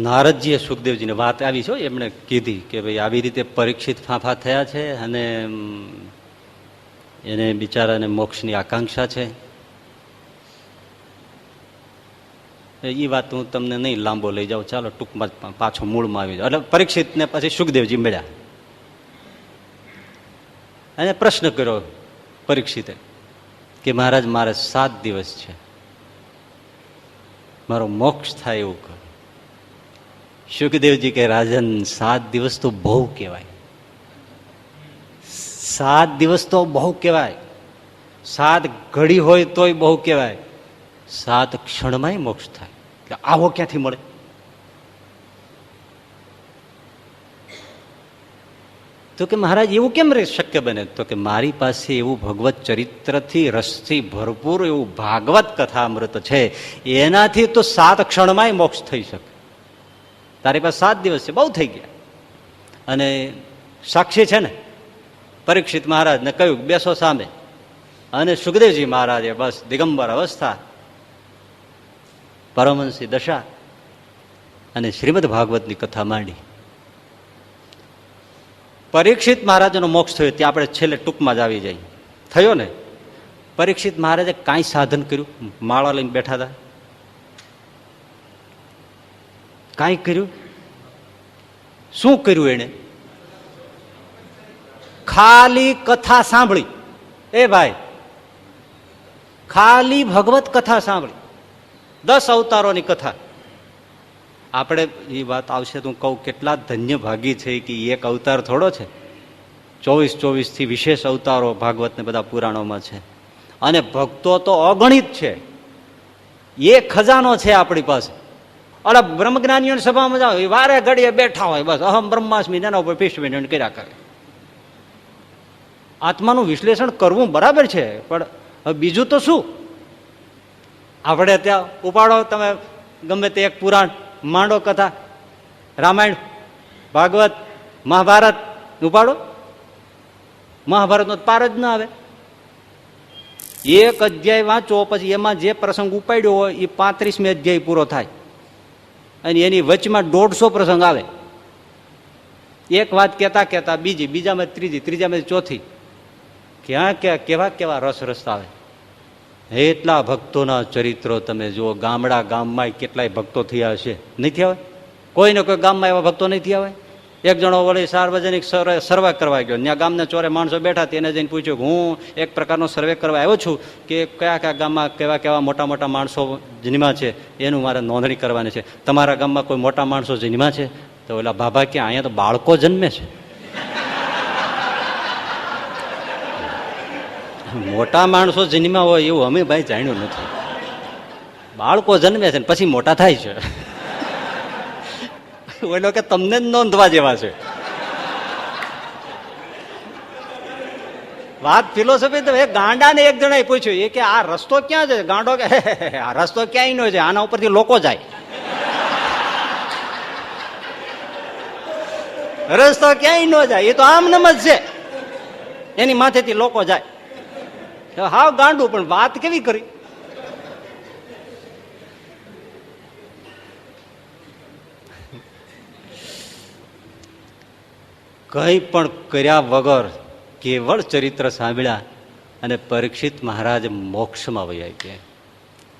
નારદજીએ સુખદેવજીને વાત આવી છે, એમણે કીધી કે ભાઈ આવી રીતે પરીક્ષિત ફાંફા થયા છે અને એને બિચારાને મોક્ષની આકાંક્ષા છે. એ વાત હું તમને નહીં લાંબો લઈ જાઉં, ચાલો ટૂંકમાં પાછો મૂળમાં આવી જાવ. એટલે પરીક્ષિતને પછી સુખદેવજી મળ્યા અને પ્રશ્ન કર્યો પરીક્ષિતે કે મહારાજ મારે 7 દિવસ છે, મારો મોક્ષ થાય એવું કરો. સુખદેવજી કે રાજન 7 દિવસ તો બહુ કહેવાય. 7 દિવસ તો બહુ કહેવાય. 7 ઘડી હોય તોય બહુ કહેવાય. 7 ક્ષણમાંય મોક્ષ થાય. આવો ક્યાંથી મળે? તો કે મહારાજ એવું કેમ શક્ય બને? તો કે મારી પાસે એવું ભગવત ચરિત્રથી રસથી ભરપૂર એવું ભાગવત કથામૃત છે, એનાથી તો 7 ક્ષણમાંય મોક્ષ થઈ શકે. તારી પાસે 7 દિવસ છે, બહુ થઈ ગયા. અને સાક્ષી છે ને, પરીક્ષિત મહારાજને કહ્યું બેસો સામે. અને સુખદેવજી મહારાજે બસ દિગંબર અવસ્થા, પરમહંસી દશા અને શ્રીમદ ભાગવતની કથા માંડી. પરીક્ષિત મહારાજનો મોક્ષ થયો. ત્યાં આપણે છેલ્લે ટૂંકમાં જ આવી જાય. થયો ને? પરીક્ષિત મહારાજે કાંઈ સાધન કર્યું? માળા લઈને બેઠા હતા, કાંઈ કર્યું? શું કર્યું એને? ખાલી કથા સાંભળી. એ ભાઈ, ખાલી ભગવત કથા સાંભળી. 10 અવતારોની કથા. આપણે એ વાત આવશે તો હું કહું કેટલા ધન્ય ભાગી છે કે એક અવતાર થોડો છે. 24 થી વિશેષ અવતારો ભાગવતને બધા પુરાણોમાં છે. અને ભક્તો તો અગણિત છે. એ ખજાનો છે આપણી પાસે. અરે બ્રહ્મજ્ઞાનીઓની સભામાં જાઓ, વારે ઘડીએ બેઠા હોય, બસ અહમ બ્રહ્માસ્મિ એના ઉપર ફિસ્ટ કર્યા કરે. આત્માનું વિશ્લેષણ કરવું બરાબર છે, પણ બીજું તો શું? આપણે ત્યાં ઉપાડો તમે ગમે તે એક પુરાણ, માંડો કથા, રામાયણ, ભાગવત, મહાભારત ઉપાડો, મહાભારતનો પાર જ ના આવે. એક અધ્યાય વાંચો પછી એમાં જે પ્રસંગ ઉપાડ્યો હોય એ 35મી અધ્યાય પૂરો થાય અને એની વચમાં 150 પ્રસંગ આવે. એક વાત કહેતા કહેતા બીજી, બીજામાં ત્રીજી, ત્રીજામાં ચોથી. ક્યાં ક્યાં કેવા કેવા રસ રસ્તા આવે. એટલા ભક્તોના ચરિત્રો તમે જુઓ. ગામમાં કેટલાય ભક્તો થયા હશે, નહીં થયા હોય? કોઈને કોઈ ગામમાં એવા ભક્તો નહીં થયા હોય? એક જણો વળી સાર્વજનિક સર્વે કરવા ગયો, ત્યાં ગામના ચોરે માણસો બેઠા, તેને જઈને પૂછ્યું કે હું એક પ્રકારનો સર્વે કરવા આવ્યો છું કે કયા કયા ગામમાં કેવા કેવા મોટા મોટા માણસો જન્મ્યા છે, એનું મારે નોંધણી કરવાની છે. તમારા ગામમાં કોઈ મોટા માણસો જન્મ્યા છે? તો ઓલા બાબા કે અહીંયા તો બાળકો જન્મે છે. મોટા માણસો જન્મ્યા હોય એવું અમે ભાઈ જાણ્યું નથી. બાળકો જન્મે છે ને પછી મોટા થાય છે. ઓલો કે તમને જ નોંધવા જેવા છે. વાત ફિલોસોફી તો એક ગાંડાને એક જણાએ પૂછ્યું, એ કે આ રસ્તો ક્યાં છે? ગાંડો કે આ રસ્તો ક્યાંય નો છે, આના ઉપરથી લોકો જાય. રસ્તો ક્યાંય ન જાય, એ તો આમ નમ જ છે, એની માથેથી લોકો જાય. હાવ ગાંડું, પણ વાત કેવી કરી. કઈ પણ કર્યા વગર કેવળ ચરિત્ર સાંભળ્યા અને પરીક્ષિત મહારાજ મોક્ષમાં વહી ગયા.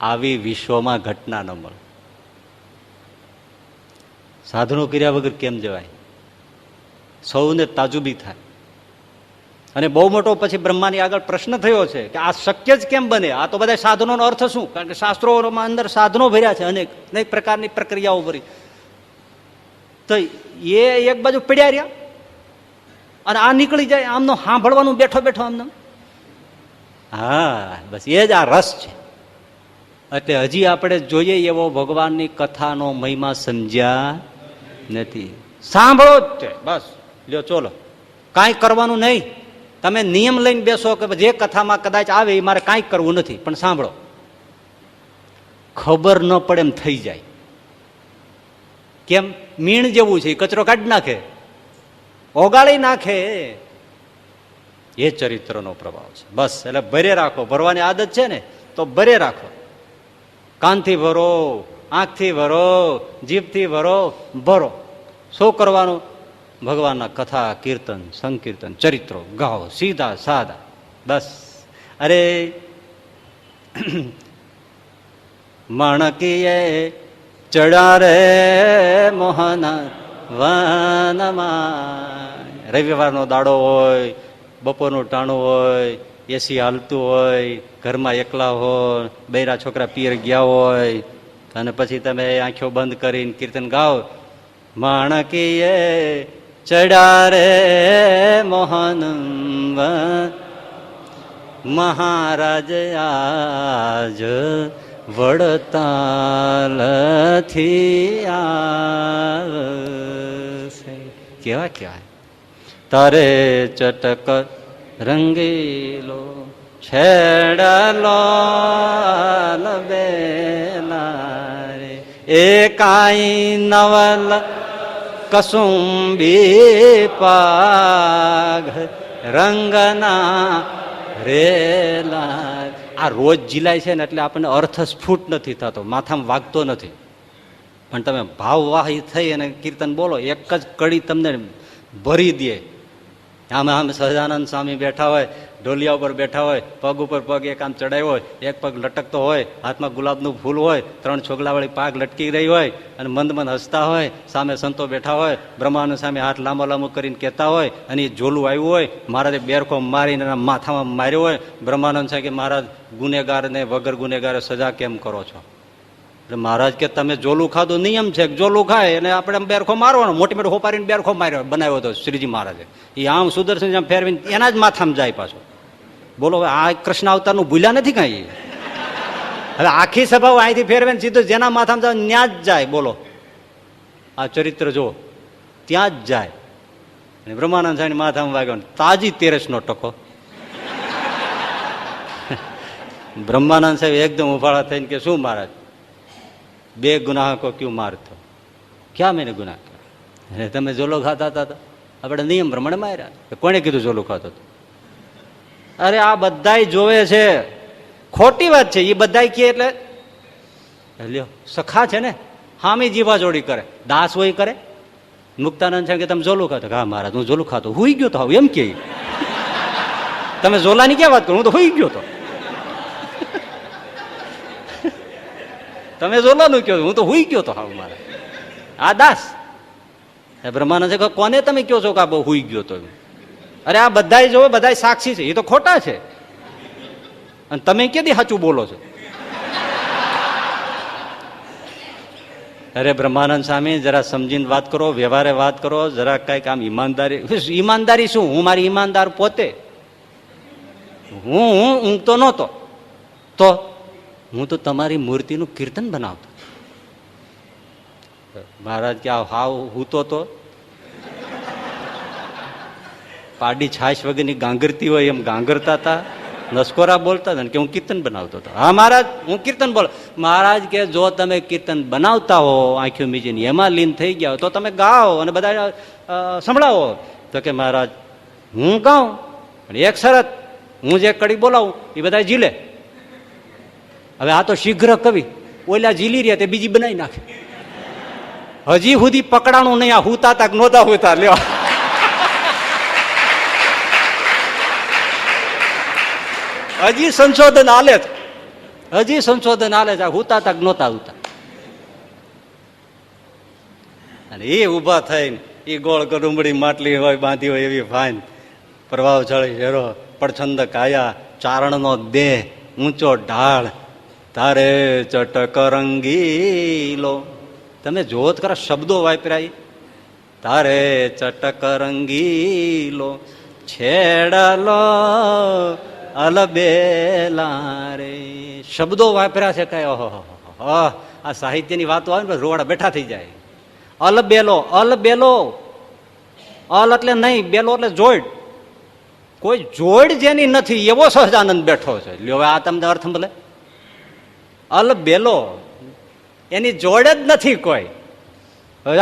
આવી વિશ્વમાં ઘટના ન મળે. સાધનો કર્યા વગર કેમ જવાય? સૌને તાજુબી થાય. અને બહુ મોટો પછી બ્રહ્માની આગળ પ્રશ્ન થયો છે કે આ શક્ય જ કેમ બને? આ તો બધા સાધનોનો અર્થ શું? કારણ કે શાસ્ત્રોમાં અંદર સાધનો ભર્યા છે, અનેક પ્રકારની પ્રક્રિયાઓ ભરી. તો એ એક બાજુ પડ્યા રહ્યા અને આ નીકળી જાય આમનો સાંભળવાનું બેઠો બેઠો આમને. હા, બસ એ જ આ રસ છે. એટલે હજી આપણે જોઈએ એવો ભગવાનની કથાનો મહિમા સમજ્યા નથી. સાંભળો જ છે બસ. લ્યો ચોલો, કાંઈ કરવાનું નહીં. તમે નિયમ લઈને બેસો કે જે કથામાં કદાચ આવે એ મારે કાંઈ કરવું નથી, પણ સાંભળો. ખબર ન પડે એમ થઈ જાય. કેમ? મીણ જેવું છે, કચરો કાઢી નાખે, ઓગાળી નાખે. એ ચરિત્રનો પ્રભાવ છે. બસ, એટલે ભરે રાખો. ભરવાની આદત છે ને તો ભરે રાખો. કાનથી ભરો, આંખથી ભરો, જીભથી ભરો, ભરો. શું કરવાનું? ભગવાનના કથા, કીર્તન, સંકીર્તન, ચરિત્રો ગાઓ, સીધા સાદા. બસ. અરે માણકીએ ચડા રે મોહન વનમાં. રવિવારનો દાડો હોય, બપોરનું ટાણું હોય, એસી હાલતું હોય, ઘરમાં એકલા હોય, બૈરા છોકરા પિયર ગયા હોય, અને પછી તમે આંખો બંધ કરીને કીર્તન ગાઓ. માણકીએ ચડા રે મોહન મહારાજ આજ વડતાલથી આવશે. કેવા કેવાય? તારે ચટક રંગીલો છેડલો બેલા રે એ કાઈ નવલ કસુંબી પાગ રંગના રેલા. આ રોજ જીલાય છે ને એટલે આપણને અર્થ સ્ફુટ નથી થતો, માથામાં વાગતો નથી. પણ તમે ભાવવાહી થઈ અને કીર્તન બોલો, એક જ કડી તમને ભરી દે. આમ સહજાનંદ સ્વામી બેઠા હોય, ઢોલિયા ઉપર બેઠા હોય, પગ ઉપર પગ એક આમ ચડાયો હોય, એક પગ લટકતો હોય, હાથમાં ગુલાબનું ફૂલ હોય, 3 છોગલાવાળી પાક લટકી રહી હોય, અને મંદ મંદ હસતા હોય, સામે સંતો બેઠા હોય, બ્રહ્માનંદ સામે હાથ લાંબો લાંબો કરીને કહેતા હોય, અને એ ઝોલું આવ્યું હોય, મહારાજે બેરખો મારીને માથામાં માર્યો હોય. બ્રહ્માનંદ સાહેબ કે મહારાજ ગુનેગારને વગર ગુનેગારે સજા કેમ કરો છો? એટલે મહારાજ કે તમે જોલું ખાધું, નિયમ છે જોલું ખાય અને આપણે બેરખો મારવાનો. મોટી મોટી હોપારીને બેરખો માર્યો બનાવ્યો હતો શ્રીજી મહારાજે. એ આમ સુદર્શન આમ ફેરવીને એના જ માથામાં જાય પાછો. બોલો, આ કૃષ્ણ અવતારનું ભૂલ્યા નથી કાંઈ? હવે આખી સભા અહીંથી ફેરવીને સીધું જેના માથામાં જાય ત્યાં જ જાય. બોલો, આ ચરિત્ર જો ત્યાં જ જાય. અને બ્રહ્માનંદ સાહેબ માથામાં વાગ્યો, તાજી 13નો ટકો. બ્રહ્માનંદ સાહેબ એકદમ ઉફાળા થઈને કે શું મહારાજ, 2 ગુનાહ કો ક્યું મારતો? ક્યાં મેને ગુનાહ કર્યા? તમે જોલો ખાતા હતા, આપણે નિયમ પ્રમાણે માર્યા. કોને કીધું જોલું ખાતો હતો? અરે આ બધાય જોવે છે. ખોટી વાત છે એ બધાય કે. એટલે લ્યો, સખા છે ને, હામી જીવા જોડી કરે, દાસ હોય કરે. મુક્તાનંદ છે કે તમે જોલું ખાતો? હા મહારાજ હું જોલું ખાતો. હુઈ ગયો તો હવે એમ કે તમે જોલાની ક્યાં વાત કરો? હું તો હુઈ ગયો તો. તમે જોલાનું કહો, હું તો હુઈ ગયો તો. હાવ મારે આ દાસ. બ્રહ્માનંદ છે કોને તમે કહો છો કે આ બહુ હુઈ ગયો તો? અરે આ બધા જોવે, બધા સાક્ષી છે, એ તો ખોટા છે. અને તમે ક્યાંથી સાચું બોલો છો? અરે બ્રહ્માનંદ સ્વામી જરા સમજીને વાત કરો, વ્યવહારે વાત કરો, જરા કઈક આમ ઈમાનદારી. ઈમાનદારી શું? હું મારી ઈમાનદાર પોતે. હું તો નહોતો, તો હું તો તમારી મૂર્તિનું કીર્તન બનાવતો. મહારાજ કે હાવ હૂતો તો પાડી છાશ વગરની ગાંગરતી હોય એમ ગાંગરતા હતા, નસકોરા બોલતા હતા કે હું કીર્તન બનાવતો હતો. હા મહારાજ હું કીર્તન બોલ. મહારાજ કે જો તમે કીર્તન બનાવતા હો આંખો મીચીને એમાં લીન થઈ ગયા તો તમે ગાઓ અને બધા સંભળાવો. તો કે મહારાજ હું ગાઉં પણ એક શરત, હું જે કડી બોલાવું એ બધા ઝીલે. હવે આ તો શીઘ્ર કવિ, ઓલા ઝીલી રહ્યા તે બીજી બનાવી નાખે. હજી સુધી પકડાણું નહીં આ હુતા તાક નહોતા હોતા લેવા. હજી સંશોધન હાલે છે, હજી સંશોધન હાલે છે. હુતા તક નહોતા આવતા. અને એ ઉભા થઈને એ ગોળ કડુંબડી માટલી હોય બાંધી હોય એવી ફાઈન પ્રભાવશાળી હેરો, પડછંદ કાયા, ચારણનો દેહ, ઊંચો ઢાળ, તારે ચટક રંગીલો. તમે જોત ખરા શબ્દો વાપર્યા. તારે ચટક રંગીલો છેડલો અલબેલા રે. શબ્દો વાપર્યા છે કઈ. ઓહો આ સાહિત્યની વાતો આવે ને રોવાડા બેઠા થઈ જાય. અલબેલો, અલબેલો, અલ એટલે નહીં, બેલો એટલે જોડ. કોઈ જોડ જેની નથી એવો સહજાનંદ બેઠો છે. લ્યો આ તમને અર્થ મળે. અલબેલો એની જોડ જ નથી કોઈ.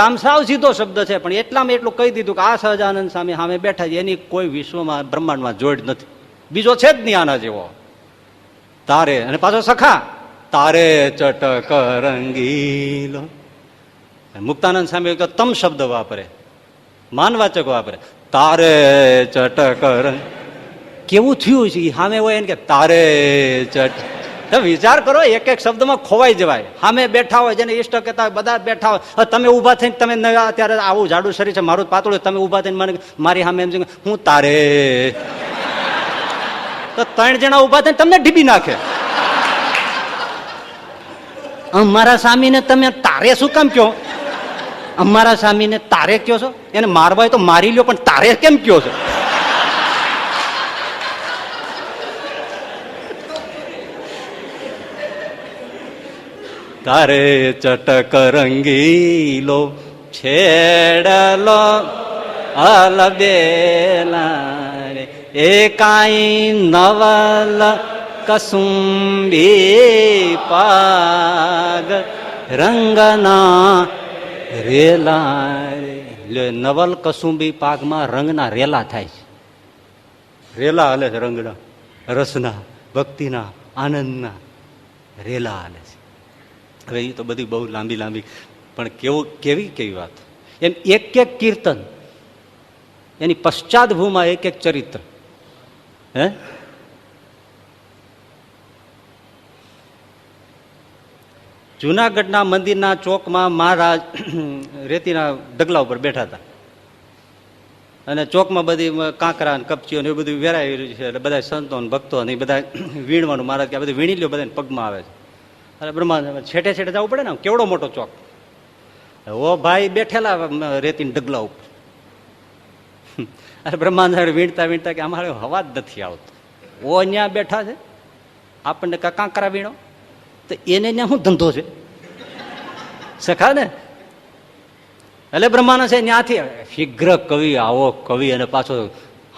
આમ સાવ સીધો શબ્દ છે પણ એટલામાં એટલું કહી દીધું કે આ સહજાનંદ સામે બેઠા છે એની કોઈ વિશ્વમાં બ્રહ્માંડમાં જોડ નથી, બીજો છે જ નહીં આના જેવો. તારે અને પાછો સખા, તારે ચટક રંગીલો. મુક્તાનંદ સ્વામી તો તમ શબ્દ વાપરે, માનવાચક વાપરે. તારે ચટક રંગ કેવું થયું છે સામે હોય એને કે તારે ચટ. વિચાર કરો, એક એક શબ્દમાં ખોવાઈ જવાય. સામે બેઠા હોય જેને ઇષ્ટ કહેતા હોય બધા બેઠા હોય. તમે ઉભા થઈને તમે અત્યારે આવું જાડું શરીર છે મારું પાતળું, તમે ઉભા થઈને મને મારી સામે એમ હું તારે, તો 3 જણા ઉભા થઈને તમને ઢીબી નાખે. અમારા સ્વામીને તમે તારે શું કામ કહો? અમારા સ્વામીને તારે કયો છો? એને મારવા હોય તો મારી લ્યો પણ તારે કેમ કયો છો? તારે ચટક રંગીલો છેડલો અલબેલા રે. એ કાઈ નવલ કસુંબી પાગ રંગના રેલા રે. નવલ કસુંબી પાકમાં રંગના રેલા થાય છે. રેલા હાલે છે, રંગના, રસના, ભક્તિના, આનંદના રેલા હાલે છે. હવે એ તો બધી બહુ લાંબી લાંબી, પણ કેવી વાત. એમ એક એક કીર્તન એની પશ્ચાદભૂમાં એક એક ચરિત્ર. હે જુનાગઢના મંદિરના ચોકમાં મહારાજ રેતીના ડગલા ઉપર બેઠા હતા અને ચોકમાં બધી કાંકરા ને કપચીઓ ને એવું બધું વેરાયેલું છે. એટલે બધા સંતો ને ભક્તો ને એ બધા વીણવાનું. મહારાજ કે આ બધું વીણી લ્યો, બધાને પગમાં આવે છે. અરે બ્રહ્મા છેટે છેટે જવું પડે ને, કેવડો મોટો ચોક. ઓ ભાઈ બેઠેલા રેતીના ડગલા ઉપર. અરે બ્રહ્માંડ વીણતા વીણતા કે અમારે હવા જ નથી આવતો. ઓ અહીંયા બેઠા છે, આપણને કાંકરા વીણો, તો એને ત્યાં શું ધંધો છે સખા ને? એટલે બ્રહ્માનંદ છે ત્યાંથી શીઘ્ર કવિ, આવો કવિ, અને પાછો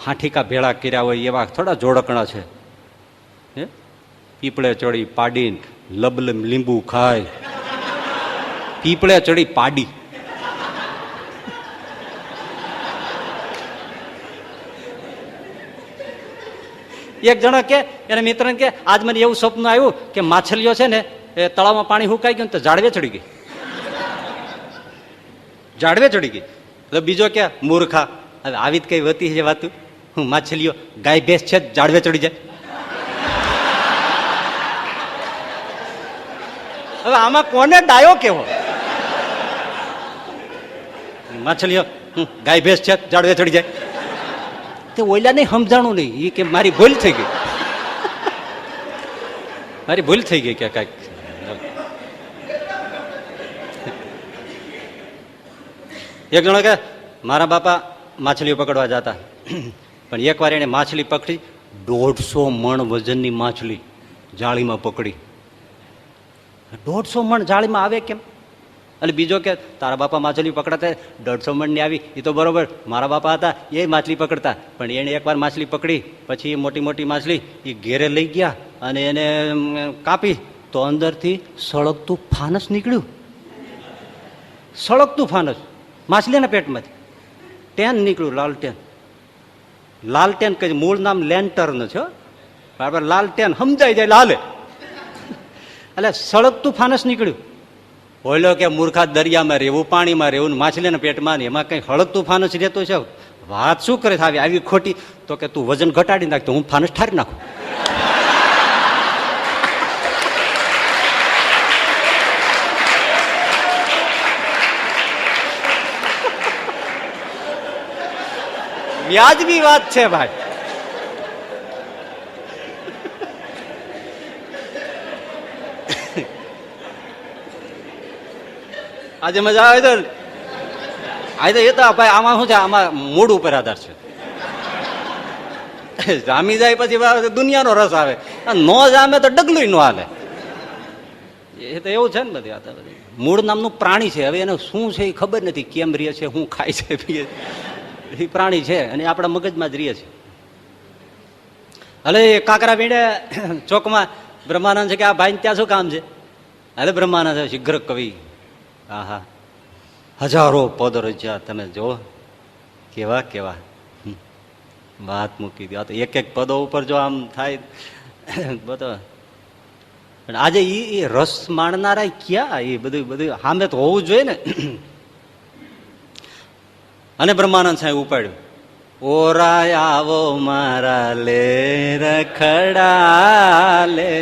હાંઠીકા ભેળા કર્યા હોય એવા થોડા જોડકણા છે. હે પીપળે ચડી પાડીને લબલમ લીંબુ ખાય. પીપળે ચડી પાડી. એક જણો કે એને મિત્રને કે આજ મને એવું સ્વપ્ન આવ્યું કે માછલીઓ છે ને એ તળાવમાં પાણી હુકાઈ ગયું તો ઝાડવે ચડી ગઈ. ઝાડવે ચડી ગઈ. એટલે બીજો કે મૂર્ખા, હવે આવી જ કઈ વતી છે વાતું, હું માછલીઓ ગાય ભેંસ છે ઝાડવે ચડી જાય. હવે આમાં કોને ડાયો કેવો? માછલીઓ ગાય ભેંસ છે ઝાડવે ચડી જાય. તે ઓઈલા નહીં સમજાણું નહીં, એ કે મારી ભૂલ થઈ ગઈ, મારી ભૂલ થઈ ગઈ કે કાંઈક. એક જણો કે મારા બાપા માછલીઓ પકડવા જતા, પણ એકવાર એને માછલી પકડી, 150 મણ વજનની માછલી જાળીમાં પકડી. 150 મણ જાળીમાં આવે કેમ? એટલે બીજો કે તારા બાપા માછલી પકડતા 150 મણની આવી, એ તો બરોબર, મારા બાપા હતા એ માછલી પકડતા, પણ એને એકવાર માછલી પકડી પછી મોટી મોટી માછલી એ ઘેરે લઈ ગયા અને એને કાપી તો અંદરથી સળગતું ફાનસ નીકળ્યું. સળગતું ફાનસ માછલીના પેટમાંથી ટેન નીકળ્યું, લાલટેન. લાલટેન કહે, મૂળ નામ લેન્ટર્ન છે, બરાબર, લાલટેન સમજાઈ જાય લાલે. એટલે સળગતું ફાનસ નીકળ્યું. બોલો કે મૂર્ખા, દરિયામાં રહેવું, પાણીમાં રહેવું, માછલીના પેટમાં ને એમાં કઈ હળગતું ફાનસ રહેતું છે? વાત શું કરે છે આવી ખોટી? તો કે તું વજન ઘટાડી નાખ તો હું ફાનસ ઠારી નાખું. વ્યાજબી વાત છે ભાઈ. આજે મજા આવે તો આજે એ તો ભાઈ આમાં શું છે, આમાં મૂડ ઉપર આધાર છે. જામી જાય પછી દુનિયાનો રસ આવે, નો જામે તો ડગલું ન હાલે. એ તો એવું છે ને બધી આ બધી. મૂળ નામનું પ્રાણી છે, હવે એને શું છે એ ખબર નથી, કેમ રહે છે, શું ખાય છે, પીએ એ પ્રાણી છે અને આપણા મગજમાં જ રહે છે. હલે કાંકરા વીણે ચોકમાં બ્રહ્માનંદ છે કે આ ભાઈ ત્યાં શું કામ છે? અરે બ્રહ્માનંદ છે શીઘ્ર કવિ. હા હા, હજારો પદ રચ્યા, તમે જો કેવા કેવા. વાત મૂકી દો, તો એક એક પદો ઉપર જો આમ થાય બધો. આજે એ રસ માણનારા ક્યાં? એ બધું બધું સામે તો હોવું જોઈએ ને. અને બ્રહ્માનંદ સાહેબ ઉપાડ્યું, ઓરાય આવો મારા લે રખડા લે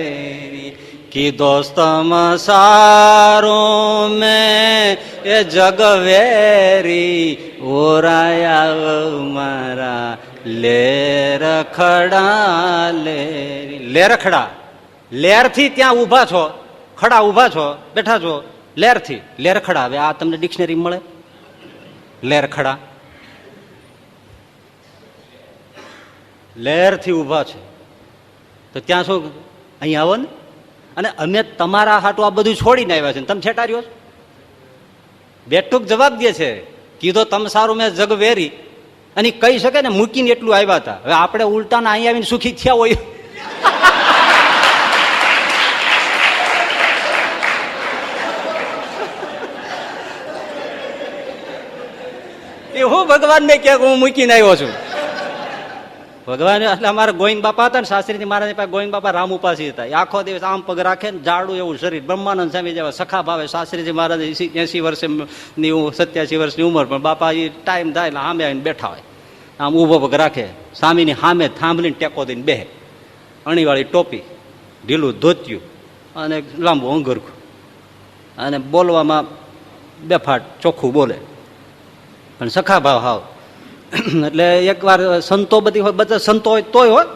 કી દોસ્તમ સારું મેં એ જગવેરી, ઓરાય આવો મારા લે રખડા લે. લે રખડા, લેર થી ત્યાં ઉભા છો, ખડા ઉભા છો, બેઠા છો, લેર થી લેર ખડા. હવે આ તમને ડિક્શનરી મળે? લેર ખડા, લેર થી ઉભા છે તો ત્યાં શું? અહીંયા આવો ને. અને અમે તમારા હાટું આ બધું છોડીને આવ્યા છે, તમે છેટા રહ્યો છો. બેઠુક જવાબ દે છે, કીધો તમ સારું મેં જગ વેરી, અને કહી શકે ને મૂકીને એટલું આવ્યા હતા. હવે આપણે ઉલટાના અહીંયા આવીને સુખી થયા હોય. એ હું ભગવાનને કે હું મૂકીને આવ્યો છું. ભગવાન એટલે અમારા ગોવિંદ બાપા હતા ને, શાસ્ત્રીજી મહારાજ પાસે ગોવિંદ બાપા રામ ઉપાસી હતા. એ આખો દિવસ આમ પગ રાખે ને, જાડું એવું શરીર, બ્રહ્માનંદ સ્વામી જેવા સખા ભાવે. શાસ્ત્રીજી મહારાજ 80 વર્ષની 87 વર્ષની ઉંમર, પણ બાપા એ ટાઈમ થાય એટલે સામે આવીને બેઠા હોય, આમ ઊભો પગ રાખે, સ્વામીની સામે થાંભલીને ટેકો દઈને બેહે, અણીવાળી ટોપી, ઢીલું ધોતિયું અને લાંબુ અંગરખું, અને બોલવામાં બેફાટ ચોખ્ખું બોલે, પણ સખા ભાવ હાવ. એટલે એક વાર સંતો બધી હોય, બધા સંતો હોય તોય હોય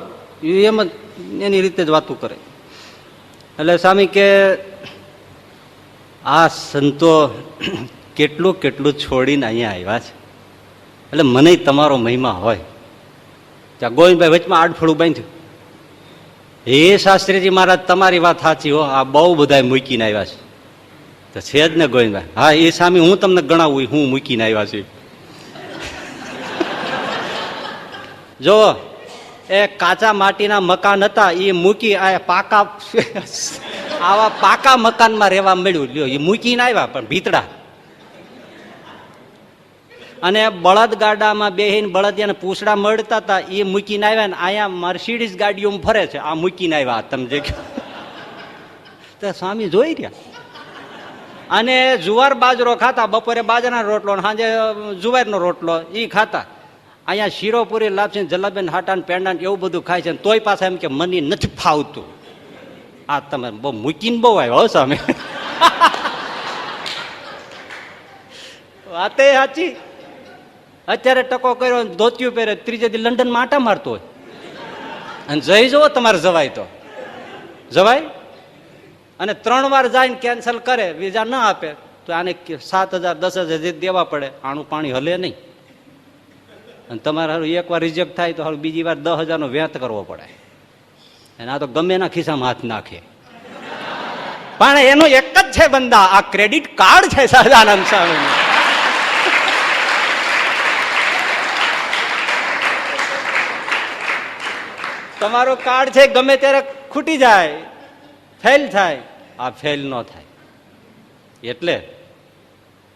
એમ જ એની રીતે જ વાતું કરે. એટલે સ્વામી કે આ સંતો કેટલું કેટલું છોડીને અહીંયા આવ્યા છે, એટલે મને તમારો મહિમા હોય. ત્યાં ગોવિંદભાઈ વચમાં આડફળું બાંધ્યું, હે શાસ્ત્રીજી મહારાજ તમારી વાત સાચી હો, આ બહુ બધા મૂકીને આવ્યા છે. તો છે જ ને ગોવિંદભાઈ? હા, એ સ્વામી હું તમને ગણાવું હું મૂકીને આવ્યા છું. જો એ કાચા માટીના મકાન હતા, એ મૂકી આ પાકા આવા પાકા મકાનમાં રહેવા મળ્યું. લ્યો, એ મૂકીને આવ્યા પણ ભીતડા. અને બળદ ગાડામાં બેહીને બળદિયાને પૂછડા મળતા હતા, એ મૂકીને આવ્યા ને અહીંયા મર્સિડીઝ ગાડીઓમાં ફરે છે, આ મૂકીને આવ્યા. તમે જે તો સ્વામી જોઈ રહ્યા. અને જુવાર બાજરો ખાતા, બપોરે બાજરાનો રોટલો, સાંજે જુવારનો રોટલો એ ખાતા. અહીંયા શીરોપુરી, લાપસી, જલાબી, હાટા ને પેંડા એવું બધું ખાય છે, તોય પાછા એમ કે મને નથી ફાવતું. આ તમે બહુ મૂકીને બહુ આવ્યો સામે. વાતે સાચી. અત્યારે ટકો કર્યો, ધોતિયું પહેરે, ત્રીજે દી લંડનમાં આટા મારતો હોય. અને જઈ જવો તમારે જવાય તો જવાય. અને 3 વાર જઈને કેન્સલ કરે, વિઝા ના આપે તો આને 7,000 10,000 દેવા પડે. આનું પાણી હલે નહીં. અને તમારે એક વાર રિજેક્ટ થાય તો બીજી વાર 10,000નો વેત કરવો પડે. અને આ તો ગમે એના ખિસ્સામાં હાથ નાખે. પણ એનું એક જ છે બંદા, આ ક્રેડિટ કાર્ડ છે સહજાનંદ સ્વામી. તમારું કાર્ડ છે ગમે ત્યારે ખૂટી જાય, ફેલ થાય, આ ફેલ ન થાય. એટલે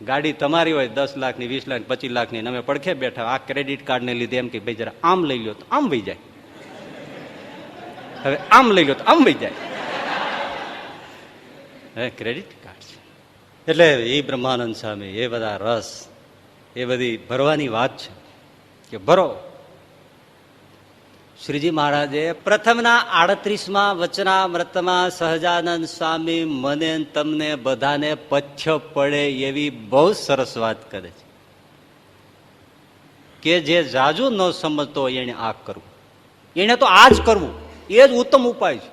ગાડી તમારી હોય 10 લાખની, 20 લાખ, 25 લાખની, અમે પડખે બેઠા, આ ક્રેડિટ કાર્ડને લીધે એમ કે ભાઈ જરા આમ લઈ લો તો આમ વહી જાય, હવે આમ લઈ લો તો આમ વહી જાય. હવે ક્રેડિટ કાર્ડ છે. એટલે એ બ્રહ્માનંદ સ્વામી, એ બધા રસ, એ બધી ભરવાની વાત છે કે ભરો. શ્રીજી મહારાજે પ્રથમના 38મા વચનામૃતમાં સહજાનંદ સ્વામી મને તમને બધાને પથ્ય પડે એવી બહુ સરસ વાત કરે છે કે જે જાજુ ન સમજતો હોય એને આ કરવું, એને તો આ જ કરવું, એ જ ઉત્તમ ઉપાય છે.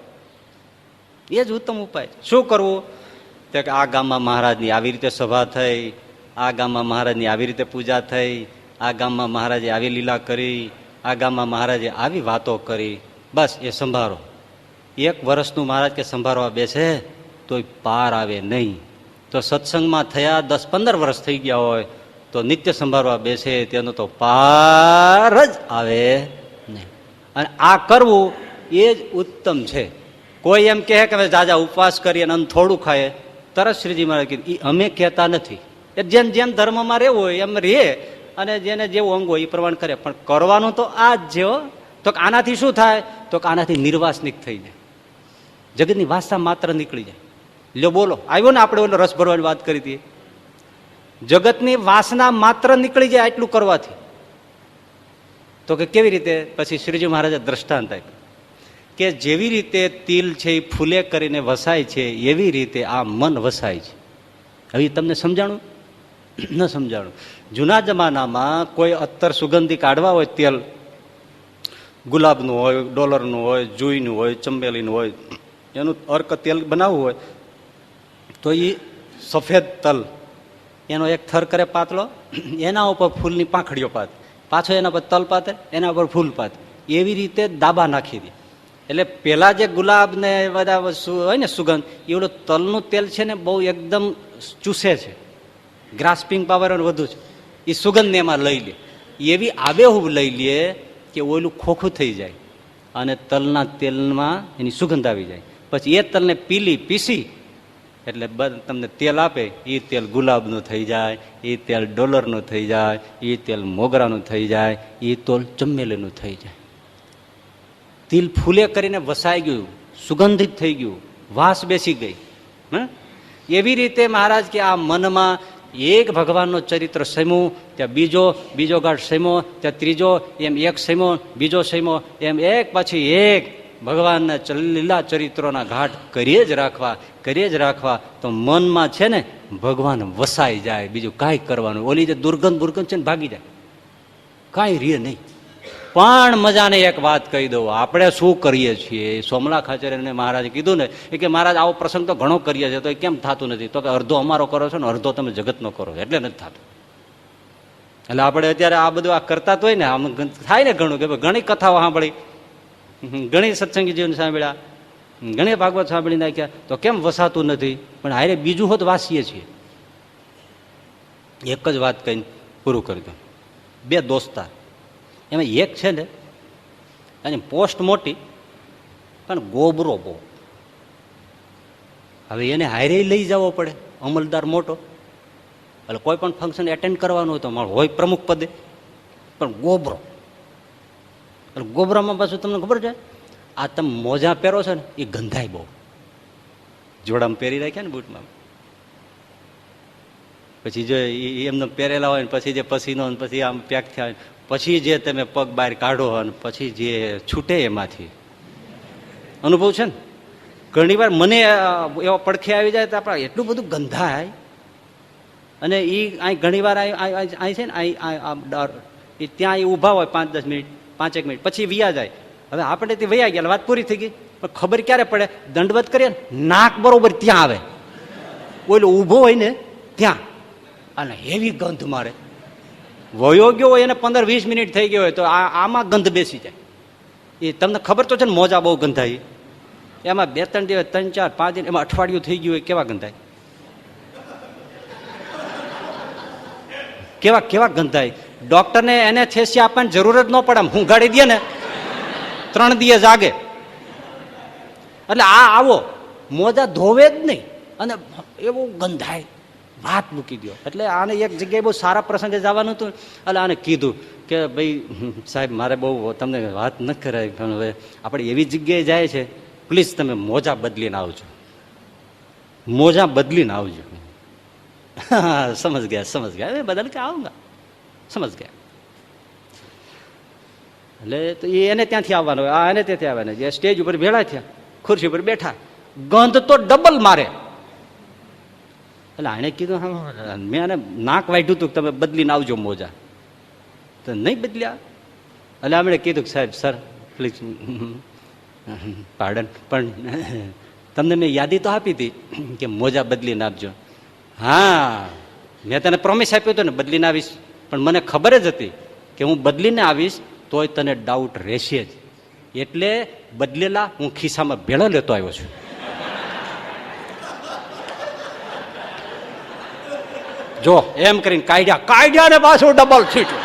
એ જ ઉત્તમ ઉપાય. શું કરવું? તો કે આ ગામમાં મહારાજની આવી રીતે સભા થઈ, આ ગામમાં મહારાજની આવી રીતે પૂજા થઈ, આ ગામમાં મહારાજે આવી લીલા કરી, આ ગામમાં મહારાજે આવી વાતો કરી, બસ એ સંભાળો. 1 વર્ષનું મહારાજ કે સંભાળવા બેસે તોય પાર આવે નહીં. તો સત્સંગમાં થયા 10-15 વર્ષ થઈ ગયા હોય તો નિત્ય સંભાળવા બેસે તેનો તો પાર જ આવે નહીં. અને આ કરવું એ જ ઉત્તમ છે. કોઈ એમ કહે કે જાજા ઉપવાસ કરીએ અને થોડું ખાય, તરત શ્રીજી મહારાજ કીધું એ અમે કહેતા નથી. એ જેમ જેમ ધર્મમાં રહેવું હોય એમ રહે અને જેને જેવું અંગ હોય એ પ્રમાણ કરે, પણ કરવાનું તો આ જ જેવો. તો આનાથી શું થાય? તો આનાથી નિર્વાસનિક થઈ જાય, જગતની વાસના માત્ર નીકળી જાય. લ્યો બોલો, આવ્યો ને આપણે ઓલો રસ ભરવાની વાત કરી હતી. જગતની વાસના માત્ર નીકળી જાય આટલું કરવાથી. તો કે કેવી રીતે? પછી શ્રીજી મહારાજે દ્રષ્ટાંત આપ્યું કે જેવી રીતે તિલ છે એ ફૂલે કરીને વસાય છે, એવી રીતે આ મન વસાય છે. હવે તમને સમજાણું? ન સમજાણું. જૂના જમાનામાં કોઈ અત્તર સુગંધી કાઢવા હોય, તેલ ગુલાબનું હોય, ડોલરનું હોય, જુઈનું હોય, ચંબેલીનું હોય, એનું અર્ક તેલ બનાવવું હોય તો એ સફેદ તલ એનો એક થર કરે પાતળો, એના ઉપર ફૂલની પાંખડીઓ પાત, પાછો એના પર તલ પાતે, એના ઉપર ફૂલ પાત, એવી રીતે દાબા નાખી દે. એટલે પેલા જે ગુલાબ ને બધા હોય ને સુગંધ, એવડું તલનું તેલ છે ને બહુ એકદમ ચૂસે છે, ગ્રાસ્પિંગ પાવર વધુ છે, એ સુગંધને એમાં લઈ લે. એવી આબેહૂબ લઈ લે કે ઓલું ખોખું થઈ જાય અને તલના તેલમાં એની સુગંધ આવી જાય. પછી એ તલને પીસી એટલે તમને તેલ આપે, એ તેલ ગુલાબનું થઈ જાય, એ તેલ ડોલરનું થઈ જાય, એ તેલ મોગરાનું થઈ જાય, એ તેલ ચમેલીનું થઈ જાય. તિલ ફૂલે કરીને વસાઈ ગયું, સુગંધિત થઈ ગયું, વાસ બેસી ગઈ. એવી રીતે મહારાજ કે આ મનમાં એક ભગવાનનો ચરિત્ર સમ્યું, ત્યાં બીજો ગાંઠ સમ્યો, ત્યાં ત્રીજો, એમ એક સમ્યો, બીજો સમ્યો, એમ એક પછી એક ભગવાનના લીલા ચરિત્રોના ઘાટ કરીએ જ રાખવા તો મનમાં છે ને ભગવાન વસાઈ જાય. બીજું કાંઈ કરવાનું, ઓલી જે દુર્ગંધ છે ને ભાગી જાય, કાંઈ રે નહીં. પણ મજાને એક વાત કહી દઉં, આપણે શું કરીએ છીએ? સોમલા ખાચરને મહારાજે કીધું ને કે મહારાજ આવો પ્રસંગ તો ઘણો કરીએ છીએ, તો એ કેમ થતું નથી? તો કે અડધો અમારો કરો છો ને અડધો તમે જગતનો કરો છો, એટલે નથી થતું. એટલે આપણે અત્યારે આ બધું આ કરતા તો હોય ને, આમ થાય ને ઘણું કે ઘણી કથાઓ સાંભળી, ઘણી સત્સંગી જીવન સાંભળ્યા, ઘણી ભાગવત સાંભળી નાખ્યા, તો કેમ વસાતું નથી? પણ હારે બીજું હોત વાસીએ છીએ. એક જ વાત કહીને પૂરું કરી દઉં. 2 દોસ્તાર, એમાં એક છે ને એની પોસ્ટ મોટી પણ ગોબરો બહુ. હવે એને હારે લઈ જવો પડે, અમલદાર મોટો, એટલે કોઈ પણ ફંક્શન એટેન્ડ કરવાનું હોય તો હોય પ્રમુખ પદે, પણ ગોબરો. એટલે ગોબરામાં પાછું તમને ખબર છે, આ તમે મોજા પહેરો છો ને એ ગંધાય બહુ. જોડામાં પહેરી રાખ્યા ને બૂટમાં, પછી જો એમને પહેરેલા હોય ને પછી જે પસીનો પછી આમ પેક થયા હોય, પછી જે તમે પગ બહાર કાઢો અને પછી જે છૂટે એમાંથી અનુભવ છે ને. ઘણી વાર મને એવો પડખે આવી જાય તો આપણે એટલું બધું ગંધાય. અને એ અહીં ઘણી વાર અહીં છે ને ત્યાં એ ઊભા હોય 5-10 મિનિટ, 5-1 મિનિટ પછી વિયા જાય. હવે આપણે તે વયા ગયા, વાત પૂરી થઈ ગઈ. પણ ખબર ક્યારે પડે? દંડવત કરીએ ને નાક બરોબર ત્યાં આવે, ઓલો ઊભો હોય ને ત્યાં, અને હેવી ગંધ મારે. વયો ગયો હોય એને 15-20 મિનિટ થઈ ગયો હોય તો આમાં ગંધ બેસી જાય. એ તમને ખબર તો છે ને મોજા બહુ ગંધાય. એમાં 2-3 દિવસ 3-4-5 દિન એમાં અઠવાડિયું થઈ ગયું હોય કેવા ગંધાય, કેવા કેવા ગંધાય. ડોક્ટરને એનેસ્થેસિયા આપવાની જરૂર જ ન પડે, હું ગાડી દે ને 3 દિવસ જાગે. એટલે આ આવો મોજા ધોવે જ નહીં અને એવું ગંધાય, વાત મૂકી દો. એટલે આને એક જગ્યાએ બહુ સારા પ્રસંગે જવાનું હતું, એટલે આને કીધું કે ભાઈ સાહેબ મારે બહુ તમને વાત ન કરાય, પણ હવે આપણે એવી જગ્યાએ જાય છે, પ્લીઝ તમે મોજા બદલીને આવજો, મોજા બદલીને આવજો. સમજ ગયા બદલ કે આવુંગા, સમજ ગયા. એટલે તો એને ત્યાંથી આવવાનું, આ એને ત્યાંથી આવવાના. જે સ્ટેજ ઉપર ભેળા થયા, ખુરશી ઉપર બેઠા, ગંધ તો ડબલ મારે. એટલે આને કીધું, હા મેં આને નાક વાઢ્યું હતું કે તમે બદલીને આવજો મોજા, તો નહીં બદલ્યા. એટલે આપણે કીધું કે સાહેબ સર પ્લીઝ પાર્ડન, પણ તમને મેં યાદી તો આપી હતી કે મોજા બદલીને આપજો. હા મેં તને પ્રોમિસ આપ્યો હતો ને બદલીને આવીશ, પણ મને ખબર જ હતી કે હું બદલીને આવીશ તોય તને ડાઉટ રહેશે જ, એટલે બદલેલા હું ખિસ્સામાં ભેળો લેતો આવ્યો છું. જો એમ કરીને કાઢ્યા ને પાછું ડબલ છૂટ્યું.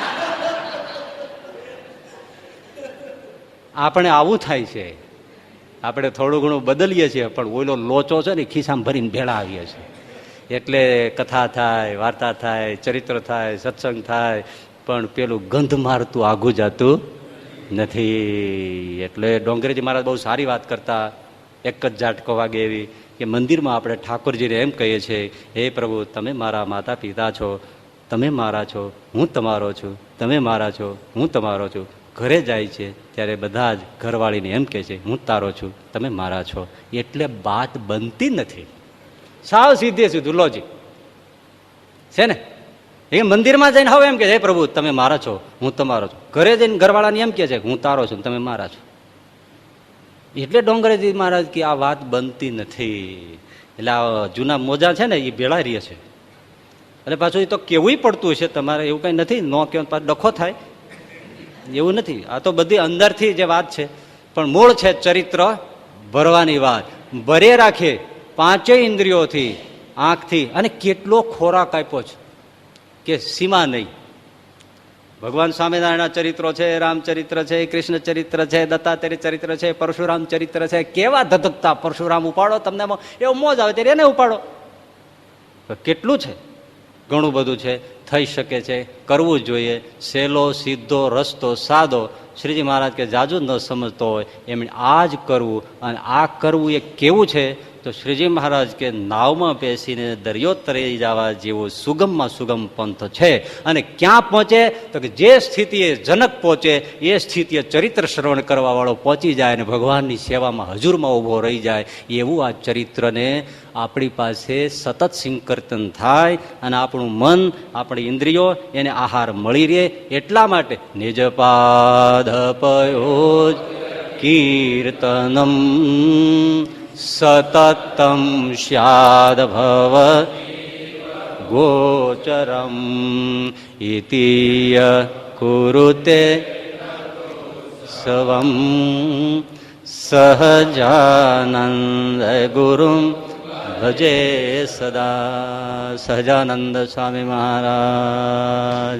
આપણે આવું થાય છે, આપણે થોડું ઘણું બદલીએ છીએ, પણ ઓલો લોચો છે ને ખિસ્સામાં ભરીને ભેળા આવીએ છીએ. એટલે કથા થાય, વાર્તા થાય, ચરિત્ર થાય, સત્સંગ થાય, પણ પેલું ગંધ મારતું આઘું જતું નથી. એટલે ડોંગરેજી મહારાજ બહુ સારી વાત કરતા, એક જ ઝાટકો વાગે એવી, કે મંદિરમાં આપણે ઠાકોરજીને એમ કહીએ છીએ, હે પ્રભુ તમે મારા માતા પિતા છો, તમે મારા છો, હું તમારો છું, તમે મારા છો, હું તમારો છું. ઘરે જાય છે ત્યારે બધા જ ઘરવાળીને એમ કહે છે હું તારો છું, તમે મારા છો. એટલે વાત બનતી નથી, સાવ સીધે સીધું લોજિક છે ને. એ મંદિરમાં જઈને હવે એમ કે હે પ્રભુ તમે મારા છો, હું તમારો છું. ઘરે જઈને ઘરવાળાને એમ કે છે હું તારો છું, તમે મારા છો. એટલે ડોંગરેજી મહારાજ કે આ વાત બનતી નથી. એટલે આ જૂના મોજા છે ને એ ભેળા રહે છે. એટલે પાછું એ તો કેવું પડતું છે તમારે, એવું કઈ નથી, ન કે પાછું ડખો થાય એવું નથી. આ તો બધી અંદરથી જે વાત છે, પણ મૂળ છે ચરિત્ર ભરવાની વાત. ભરે રાખે 5 ઇન્દ્રિયોથી, આંખથી, અને કેટલો ખોરાક આપ્યો છે કે સીમા નહીં. ભગવાન સ્વામિનારાયણના ચરિત્રો છે, રામચરિત્ર છે, કૃષ્ણ ચરિત્ર છે, દત્તાત્રેય ચરિત્ર છે, પરશુરામ ચરિત્ર છે. કેવા ધધકતા પરશુરામ ઉપાડો, તમને એવો મોજ આવે ત્યારે એને ઉપાડો. કેટલું છે, ઘણું બધું છે, થઈ શકે છે, કરવું જોઈએ. સહેલો સીધો રસ્તો સાદો. શ્રીજી મહારાજ કે જાજુ ન સમજતો હોય એમણે આ જ કરવું. અને આ કરવું એ કેવું છે તો શ્રીજી મહારાજ કે નાવમાં બેસીને દરિયો તરી જવા જેવો સુગમમાં સુગમ પંથ છે. અને ક્યાં પહોંચે તો કે જે સ્થિતિએ જનક પહોંચે એ સ્થિતિએ ચરિત્ર શ્રવણ કરવા વાળો પહોંચી જાય અને ભગવાનની સેવામાં હજુરમાં ઊભો રહી જાય. એવું આ ચરિત્રને આપણી પાસે સતત સિંકર્તન થાય અને આપણું મન, આપણી ઇન્દ્રિયો એને આહાર મળી રહે. એટલા માટે નિજપાદ પયો કીર્તનમ સતતમ સ્યાદ ભવ ગોચરમ ઇતિય કુરુતે સ્વમ સહજાનંદ ગુરુમ ભજે સદા. સહજાનંદ સ્વામી મહારાજની